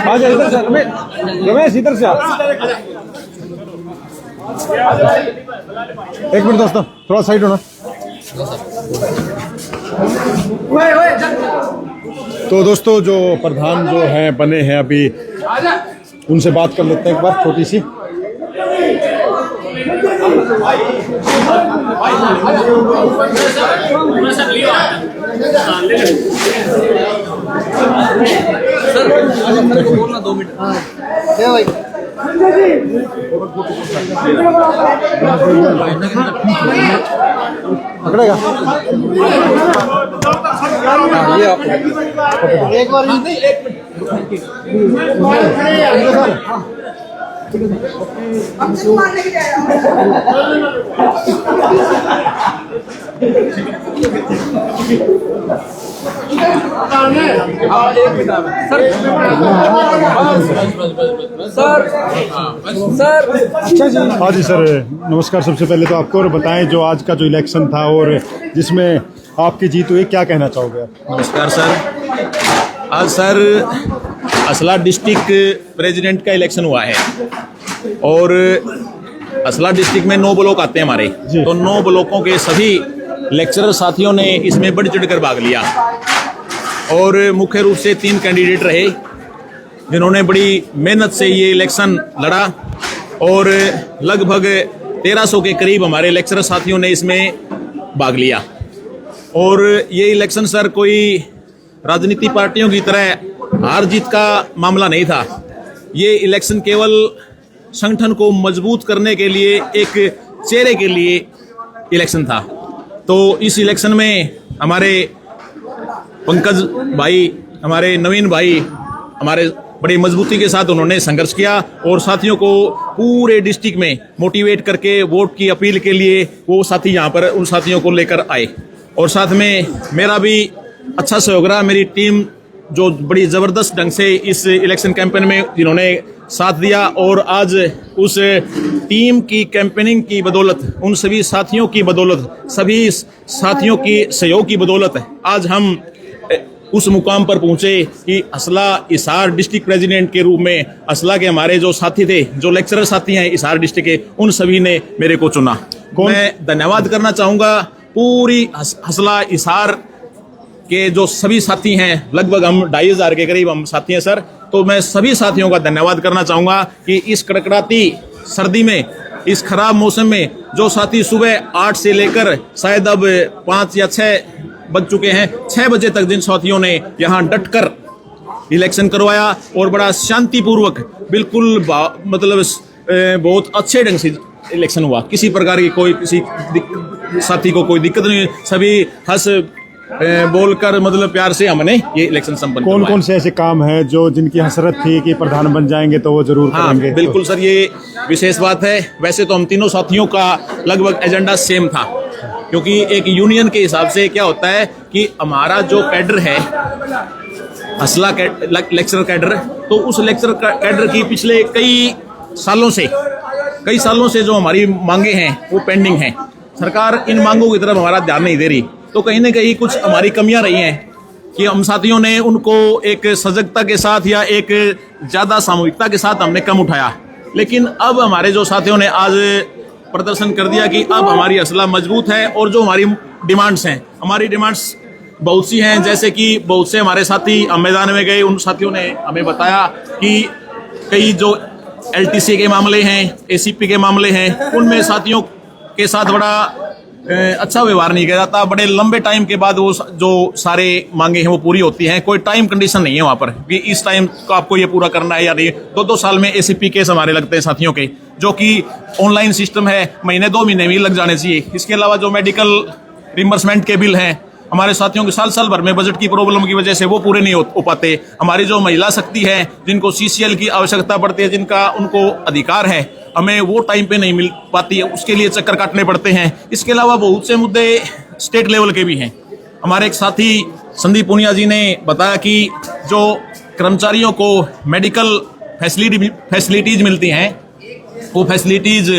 आ जाए इधर से रमेश, इधर से आप। एक मिनट दोस्तों, थोड़ा साइड होना। तो दोस्तों जो प्रधान जो हैं बने हैं अभी, उनसे बात कर लेते हैं एक बार छोटी सी। सर बोलना 2 मिनट पकड़ेगा एक बार हाँ जी सर, नमस्कार। सबसे पहले तो आपको और बताएं जो आज का जो इलेक्शन था और जिसमें आपकी जीत हुई, क्या कहना चाहोगे आप? नमस्कार सर। आज सर असला डिस्ट्रिक्ट प्रेसिडेंट का इलेक्शन हुआ है और असला डिस्ट्रिक्ट में 9 ब्लॉक आते हैं हमारे, तो 9 ब्लॉकों के सभी लेक्चरर साथियों ने इसमें बढ़ चढ़ कर भाग लिया और मुख्य रूप से 3 कैंडिडेट रहे जिन्होंने बड़ी मेहनत से ये इलेक्शन लड़ा और लगभग 1300 के करीब हमारे लेक्चरर साथियों ने इसमें भाग लिया। और ये इलेक्शन सर कोई राजनीति पार्टियों की तरह हार जीत का मामला नहीं था। ये इलेक्शन केवल संगठन को मजबूत करने के लिए, एक चेहरे के लिए इलेक्शन था। तो इस इलेक्शन में हमारे पंकज भाई, हमारे नवीन भाई, हमारे बड़ी मजबूती के साथ उन्होंने संघर्ष किया और साथियों को पूरे डिस्ट्रिक्ट में मोटिवेट करके वोट की अपील के लिए वो साथी यहाँ पर उन साथियों को लेकर आए और साथ में मेरा भी अच्छा सहयोग रहा। मेरी टीम जो बड़ी ज़बरदस्त ढंग से इस इलेक्शन कैंपेन में जिन्होंने साथ दिया और आज उस टीम की कैंपेनिंग की बदौलत, उन सभी साथियों की बदौलत, सभी साथियों की सहयोग की बदौलत आज हम उस मुकाम पर पहुंचे कि असला हिसार डिस्ट्रिक्ट प्रेसिडेंट के रूप में असला के हमारे जो साथी थे, जो लेक्चरर साथी हैं हिसार डिस्ट्रिक्ट के, उन सभी ने मेरे को चुना। मैं धन्यवाद करना चाहूँगा पूरी असला हिसार के जो सभी साथी हैं, लगभग हम 2500 के करीब हम साथी हैं सर। तो मैं सभी साथियों का धन्यवाद करना चाहूँगा कि इस कड़कड़ाती सर्दी में, इस खराब मौसम में जो साथी सुबह 8 से लेकर शायद अब 5 या 6 बज चुके हैं, 6 बजे तक जिन साथियों ने यहाँ डटकर इलेक्शन करवाया और बड़ा शांतिपूर्वक, बिल्कुल मतलब बहुत अच्छे ढंग से इलेक्शन हुआ। किसी प्रकार की कोई किसी साथी को कोई दिक्कत नहीं, सभी हंस बोलकर मतलब प्यार से हमने ये इलेक्शन संपन्न कौन कौन से ऐसे काम हैं जो जिनकी हसरत थी कि प्रधान बन जाएंगे तो वो जरूर करेंगे? बिल्कुल सर, ये विशेष बात है। वैसे तो हम तीनों साथियों का लगभग एजेंडा सेम था, क्योंकि एक यूनियन के हिसाब से क्या होता है कि हमारा जो कैडर है असला लेक्चरर कैडर, तो उस लेक्चरर कैडर की पिछले कई सालों से जो हमारी मांगे हैं वो पेंडिंग हैं। सरकार इन मांगों की तरफ हमारा ध्यान नहीं दे रही, तो कहीं ना कहीं कुछ हमारी कमियां रही हैं कि हम साथियों ने उनको एक सजगता के साथ या एक ज़्यादा सामूहिकता के साथ हमने कम उठाया। लेकिन अब हमारे जो साथियों ने आज प्रदर्शन कर दिया कि अब हमारी असला मजबूत है और जो हमारी डिमांड्स हैं, हमारी डिमांड्स बहुत सी हैं। जैसे कि बहुत से हमारे साथी मैदान में गए, उन साथियों ने हमें बताया कि कई जो LTC के मामले हैं, ACP के मामले हैं, उनमें साथियों के साथ बड़ा अच्छा व्यवहार नहीं किया जाता। बड़े लंबे टाइम के बाद वो जो सारे मांगे हैं वो पूरी होती हैं। कोई टाइम कंडीशन नहीं है वहाँ पर कि इस टाइम को आपको ये पूरा करना है या नहीं। 2-2 साल में ACP केस हमारे लगते हैं साथियों के, जो कि ऑनलाइन सिस्टम है, महीने 2 महीने में लग जाने चाहिए। इसके अलावा जो मेडिकल रिम्बर्समेंट के बिल हैं, हमारे साथियों के साल भर में बजट की प्रॉब्लम की वजह से वो पूरे नहीं हो पाते। हमारी जो महिला शक्ति है, जिनको CCL की आवश्यकता पड़ती है, जिनका उनको अधिकार है, हमें वो टाइम पे नहीं मिल पाती है, उसके लिए चक्कर काटने पड़ते हैं। इसके अलावा बहुत से मुद्दे स्टेट लेवल के भी हैं। हमारे एक साथी संदीप पुनिया जी ने बताया कि जो कर्मचारियों को मेडिकल फैसिलिटीज मिलती हैं, वो फैसिलिटीज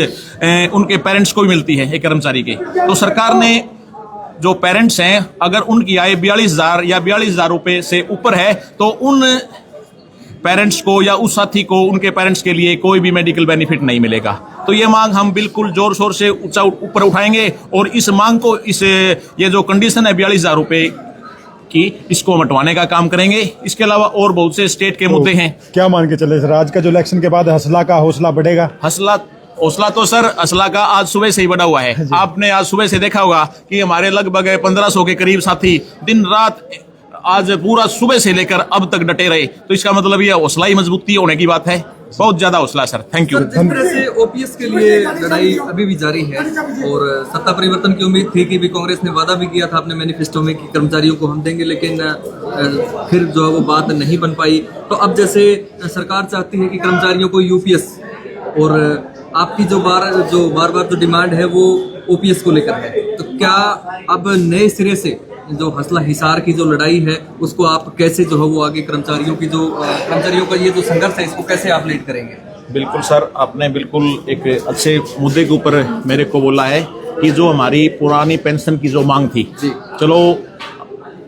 उनके पेरेंट्स को भी मिलती है एक कर्मचारी के। तो सरकार ने जो पेरेंट्स हैं, अगर उनकी आय 42,000 या 42,000 रुपए से ऊपर है, तो उन पेरेंट्स को या उस साथी को, उनके पेरेंट्स के लिए कोई भी मेडिकल बेनिफिट नहीं मिलेगा। तो ये मांग हम बिल्कुल जोर शोर से ऊपर उठाएंगे और इस मांग को, ये जो कंडीशन है 42,000 रुपए की, इसको हटवाने का काम करेंगे। इसके अलावा और बहुत से स्टेट के मुद्दे हैं। क्या मान के चले सर, आज का जो इलेक्शन के बाद हौसला का हौसला बढ़ेगा? हौसला तो सर असला का आज सुबह से ही बढ़ा हुआ है। आपने आज सुबह से देखा होगा कि हमारे लगभग 1500 के करीब साथी दिन रात आज पूरा सुबह से लेकर अब तक डटे रहे। तो इसका मतलब ये हौसला ही मजबूती होने की बात है। बहुत ज्यादा हौसला सर, थैंक यू। जिस तरह से OPS के लिए लड़ाई अभी भी जारी है और सत्ता परिवर्तन की उम्मीद थी कि भी कांग्रेस ने वादा भी किया था अपने मैनिफेस्टो में कि कर्मचारियों को हम देंगे, लेकिन फिर जो है वो बात नहीं बन पाई। तो अब जैसे सरकार चाहती है कि कर्मचारियों को UPS, और आपकी जो बार बार जो डिमांड है वो OPS को लेकर है, तो क्या अब नए सिरे से जो हसला हिसार की जो लड़ाई है उसको आप कैसे जो है वो आगे कर्मचारियों का ये जो संघर्ष है इसको कैसे आप लीड करेंगे? बिल्कुल सर, आपने बिल्कुल एक अच्छे मुद्दे के ऊपर मेरे को बोला है कि जो हमारी पुरानी पेंशन की जो मांग थी, चलो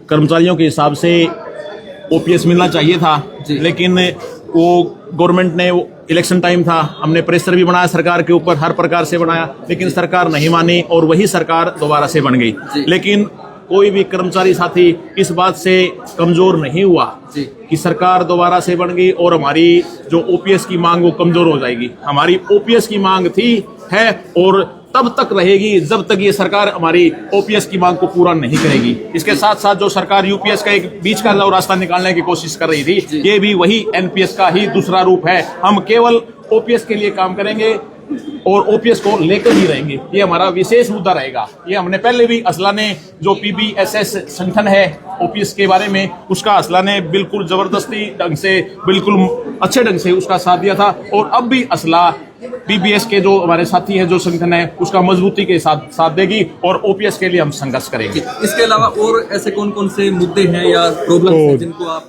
कर्मचारियों के हिसाब से OPS मिलना चाहिए था, लेकिन वो गवर्नमेंट ने, इलेक्शन टाइम था, हमने प्रेशर भी बनाया सरकार के ऊपर, हर प्रकार से बनाया, लेकिन सरकार नहीं मानी और वही सरकार दोबारा से बन गई। लेकिन कोई भी कर्मचारी साथी इस बात से कमजोर नहीं हुआ कि सरकार दोबारा से बन गई और हमारी जो OPS की मांग वो कमजोर हो जाएगी। हमारी OPS की मांग थी, है और तब तक रहेगी जब तक ये सरकार हमारी OPS की मांग को पूरा नहीं करेगी। इसके साथ साथ जो सरकार UPS का एक बीच का रास्ता निकालने की कोशिश कर रही थी, ये भी वही NPS का ही दूसरा रूप है। हम केवल OPS के लिए काम करेंगे और OPS को लेकर ही रहेंगे, ये हमारा विशेष मुद्दा रहेगा। ये हमने पहले भी असला ने जो PBSS संगठन है OPS के बारे में, उसका असला ने बिल्कुल जबरदस्ती ढंग से, बिल्कुल अच्छे ढंग से उसका साथ दिया था और अब भी असला PBS के जो हमारे साथी है, जो संगठन है, उसका मजबूती के साथ देगी और OPS के लिए हम संघर्ष करेंगे। इसके अलावा और ऐसे कौन कौन से मुद्दे हैं या प्रॉब्लम हैं जिनको आप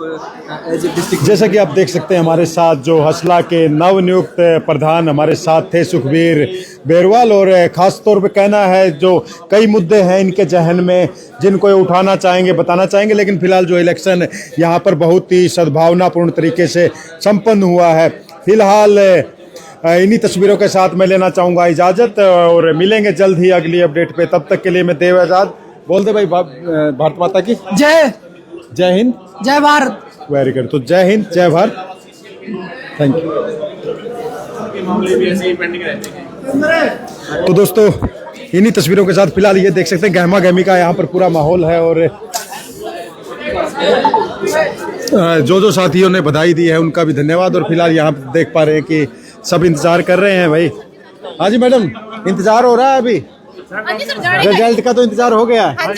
एज ए डिस्ट्रिक्ट, जैसा कि आप देख सकते हैं हमारे साथ जो हसला के नवनियुक्त प्रधान हमारे साथ थे सुखबीर बेरवाल, और खास तौर पे कहना है जो कई मुद्दे हैं इनके जहन में जिनको ये उठाना चाहेंगे, बताना चाहेंगे, लेकिन फिलहाल जो इलेक्शन यहाँ पर बहुत ही सद्भावनापूर्ण तरीके से संपन्न हुआ है। फिलहाल इन्हीं तस्वीरों के साथ मैं लेना चाहूँगा इजाज़त और मिलेंगे जल्द ही अगली अपडेट पे। तब तक के लिए मैं देव आजाद। बोल दे भाई, भारत माता की जय। जय हिंद, जय भारत। Very good. तो जय हिंद, जय भारत, थैंक यू। तो दोस्तों इन्हीं तस्वीरों के साथ फिलहाल ये देख सकते हैं गहमा गहमी का यहाँ पर पूरा माहौल है और जो साथियों ने बधाई दी है उनका भी धन्यवाद। और फिलहाल यहाँ देख पा रहे हैं कि सब इंतजार कर रहे हैं भाई। हाँ जी मैडम, इंतजार हो रहा है अभी? रिजल्ट का तो इंतजार हो गया है,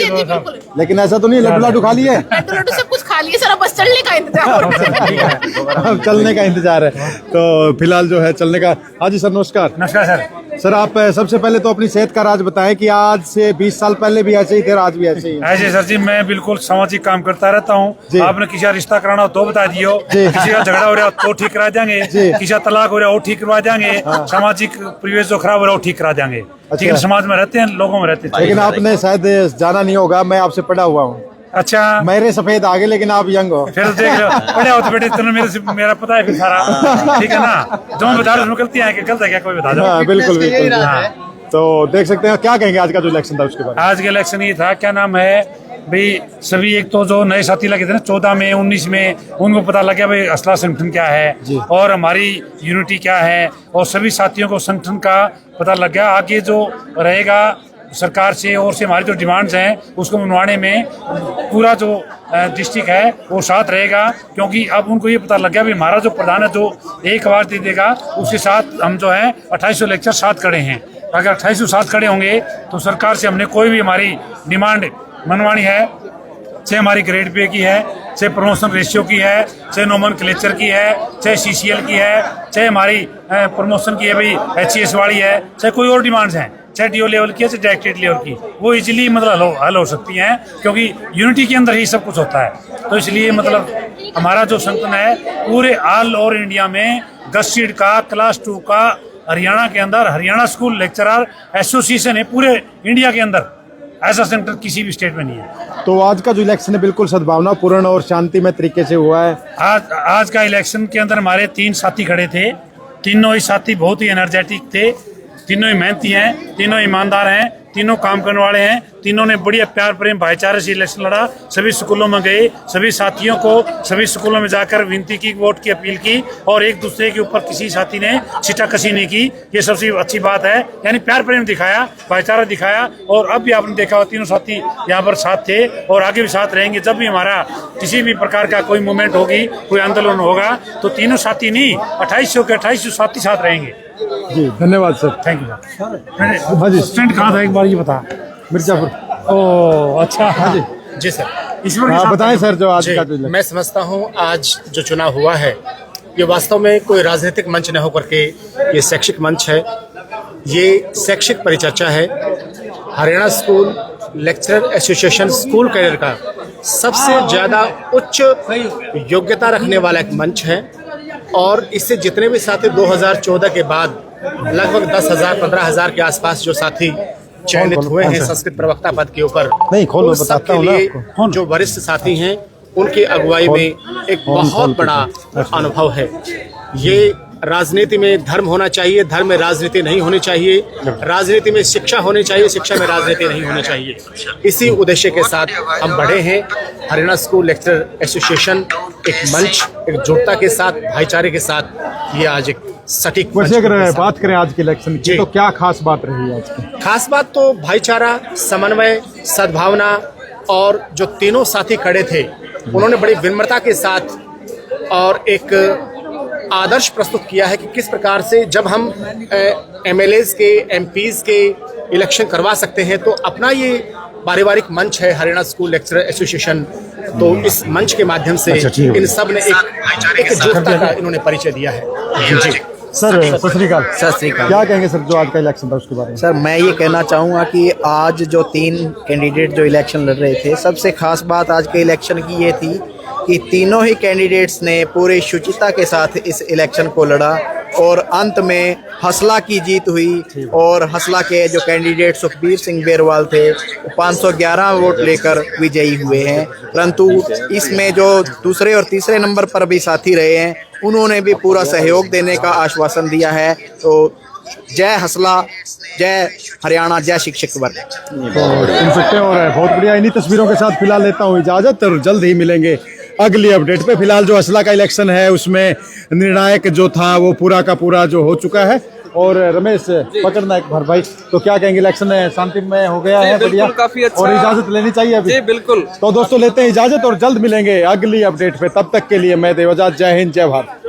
लेकिन ऐसा तो नहीं लड्डू लाडू खा लिए? लड्डू सब कुछ खा लिए सर, बस चलने का इंतजार चलने का इंतजार है। तो फिलहाल जो है चलने का। हाँ जी सर, नमस्कार। नमस्कार सर। सर आप सबसे पहले तो अपनी सेहत का राज बताएं कि आज से 20 साल पहले भी ऐसे ही थे, आज भी ऐसे ही? ऐसे सर जी, मैं बिल्कुल सामाजिक काम करता रहता हूँ। आपने किसी का रिश्ता कराना हो तो बता दियो, किसी का झगड़ा हो रहा हो तो ठीक करा देंगे, किसी का तलाक हो रहा हो ठीक करवा देंगे, सामाजिक परिवेश जो खराब हो रहा हो ठीक करा देंगे। ठीक है, समाज में रहते हैं, लोगों में रहते हैं। लेकिन आपने शायद जाना नहीं होगा, मैं आपसे पढ़ा हुआ हूँ। अच्छा, मेरे सफेद आगे लेकिन आप यंग हो। फिर देख लो, पढ़े हो तो बेटे तुम्हें मेरा पता है फिर सारा, ठीक है ना? जो मैं बता रहा हूँ गलतियाँ हैं कि गलत है क्या, कोई बता दो। बिल्कुल बिल्कुल। तो देख सकते हैं क्या कहेंगे आज का जो इलेक्शन था उसके बाद? आज का इलेक्शन ये था, क्या नाम है भाई, सभी एक तो जो नए साथी लगे थे ना 14 में 19 में, उनको पता लग गया भाई असला संगठन क्या है और हमारी यूनिटी क्या है, और सभी साथियों को संगठन का पता लग गया। आगे जो रहेगा सरकार से और से हमारी जो डिमांड्स हैं उसको मनवाने में पूरा जो डिस्ट्रिक्ट है वो साथ रहेगा, क्योंकि अब उनको ये पता लग गया भी हमारा जो प्रधान है जो एक आवाज दे देगा उसके साथ हम जो है 2800 लेक्चर साथ खड़े हैं। अगर 2800 साथ खड़े होंगे तो सरकार से हमने कोई भी हमारी डिमांड मनवानी है, चाहे हमारी ग्रेड पे की है, चाहे प्रमोशन रेशियो की है, चाहे नोमेनक्लेचर की है, चाहे CCL की है, चाहे हमारी प्रमोशन की है भाई HES वाली है, चाहे कोई और डिमांड्स हैं, चाहे DO लेवल की है, चाहे डायरेक्टरेट लेवल की, वो इजीली मतलब हल हो सकती हैं, क्योंकि यूनिटी के अंदर ही सब कुछ होता है। तो इसलिए मतलब हमारा जो संगठन है पूरे ऑल ओवर इंडिया में गस्टीड का क्लास 2 का हरियाणा के अंदर हरियाणा स्कूल लेक्चरर एसोसिएशन है पूरे इंडिया के अंदर, ऐसा सेंटर किसी भी स्टेट में नहीं है। तो आज का जो इलेक्शन है बिल्कुल सद्भावनापूर्ण और शांतिमय तरीके से हुआ है। आज का इलेक्शन के अंदर हमारे 3 साथी खड़े थे, तीनों ही साथी बहुत ही एनर्जेटिक थे, तीनों ही मेहनती हैं, तीनों ईमानदार हैं, तीनों काम करने वाले हैं, तीनों ने बढ़िया प्यार प्रेम भाईचारे से इलेक्शन लड़ा। सभी स्कूलों में गए, सभी साथियों को सभी स्कूलों में जाकर विनती की, वोट की अपील की और एक दूसरे के ऊपर किसी साथी ने छिटाकशी नहीं की। ये सबसे अच्छी बात है, यानी प्यार प्रेम दिखाया, भाईचारा दिखाया। और अब भी आपने देखा तीनों साथी यहाँ पर साथ थे और आगे भी साथ रहेंगे। जब भी हमारा किसी भी प्रकार का कोई मूवमेंट होगी, कोई आंदोलन होगा तो तीनों साथी नहीं 2800 के 2800 साथी साथ रहेंगे। जी धन्यवाद सर। Thank you. हाँ जी, स्टैंड कहाँ था एक बार ये बता। मिर्जापुर। ओह अच्छा। हाँ जी जी सर, हाँ बताएं सर। जो आज का जो मैं समझता हूँ आज जो चुनाव हुआ है ये वास्तव में कोई राजनीतिक मंच न होकर के ये शैक्षिक मंच है, ये शैक्षिक परिचर्चा है। Haryana school lecturer association school cadre का सबसे ज्यादा उच्च योग्यता रखने वाला एक मंच है और इससे जितने भी साथी 2014 के बाद लगभग 10,000 15,000 के आसपास जो साथी चयनित हुए हैं संस्कृत प्रवक्ता पद के ऊपर, नहीं खोलो बताता हूँ ना आपको। जो वरिष्ठ साथी हैं उनकी अगुवाई में एक बहुत बड़ा अनुभव है। ये राजनीति में धर्म होना चाहिए, धर्म में राजनीति नहीं होनी चाहिए, राजनीति में शिक्षा होनी चाहिए, शिक्षा में राजनीति नहीं होनी चाहिए। इसी उद्देश्य के साथ हम बढ़े हैं। हरियाणा स्कूल लेक्चरर एसोसिएशन एक मंच, एकजुटता के साथ, भाईचारे के साथ ये आज एक सटीक अगर बात करें आज के इलेक्शन की तो क्या खास बात रही आज की? खास बात तो भाईचारा, समन्वय, सद्भावना और जो तीनों साथी खड़े थे उन्होंने बड़ी विनम्रता के साथ और एक आदर्श प्रस्तुत किया है कि किस प्रकार से जब हम MLAs के, MPs के इलेक्शन करवा सकते हैं तो अपना ये पारिवारिक मंच है हरियाणा स्कूल लेक्चरर एसोसिएशन। तो इस मंच के माध्यम से इन सब ने एक एकजुटता का इन्होंने परिचय दिया है। जी सर सत श्री अकाल। सत श्री अकाल। क्या कहेंगे सर जो आज का इलेक्शन था उसके बारे में? सर मैं ये कहना चाहूँगा कि आज जो 3 कैंडिडेट जो इलेक्शन लड़ रहे थे, सबसे खास बात आज के इलेक्शन की ये थी कि तीनों ही कैंडिडेट्स ने पूरे शुचिता के साथ इस इलेक्शन को लड़ा और अंत में हसला की जीत हुई और हसला के जो कैंडिडेट सुखबीर सिंह बेरवाल थे वो 511 वोट लेकर विजयी हुए हैं। परंतु इसमें जो दूसरे और तीसरे नंबर पर भी साथी रहे हैं उन्होंने भी पूरा सहयोग देने का आश्वासन दिया है। तो जय हसला, जय हरियाणा, जय शिक्षक वर्ग। तो सुन सकते हैं और बहुत बढ़िया। इन्हीं तस्वीरों के साथ फिलहाल लेता हूँ इजाजत और जल्द ही मिलेंगे अगली अपडेट पे। फिलहाल जो हसला का इलेक्शन है उसमें निर्णायक जो था वो पूरा का पूरा जो हो चुका है। और रमेश पकड़ना एक भर भाई, तो क्या कहेंगे, इलेक्शन शांतिमय हो गया है? बढ़िया, काफी अच्छा। और इजाजत लेनी चाहिए अभी? जी बिल्कुल। तो दोस्तों लेते हैं इजाजत और जल्द मिलेंगे अगली अपडेट पे। तब तक के लिए मैं देवजात, जय हिंद, जय भारत।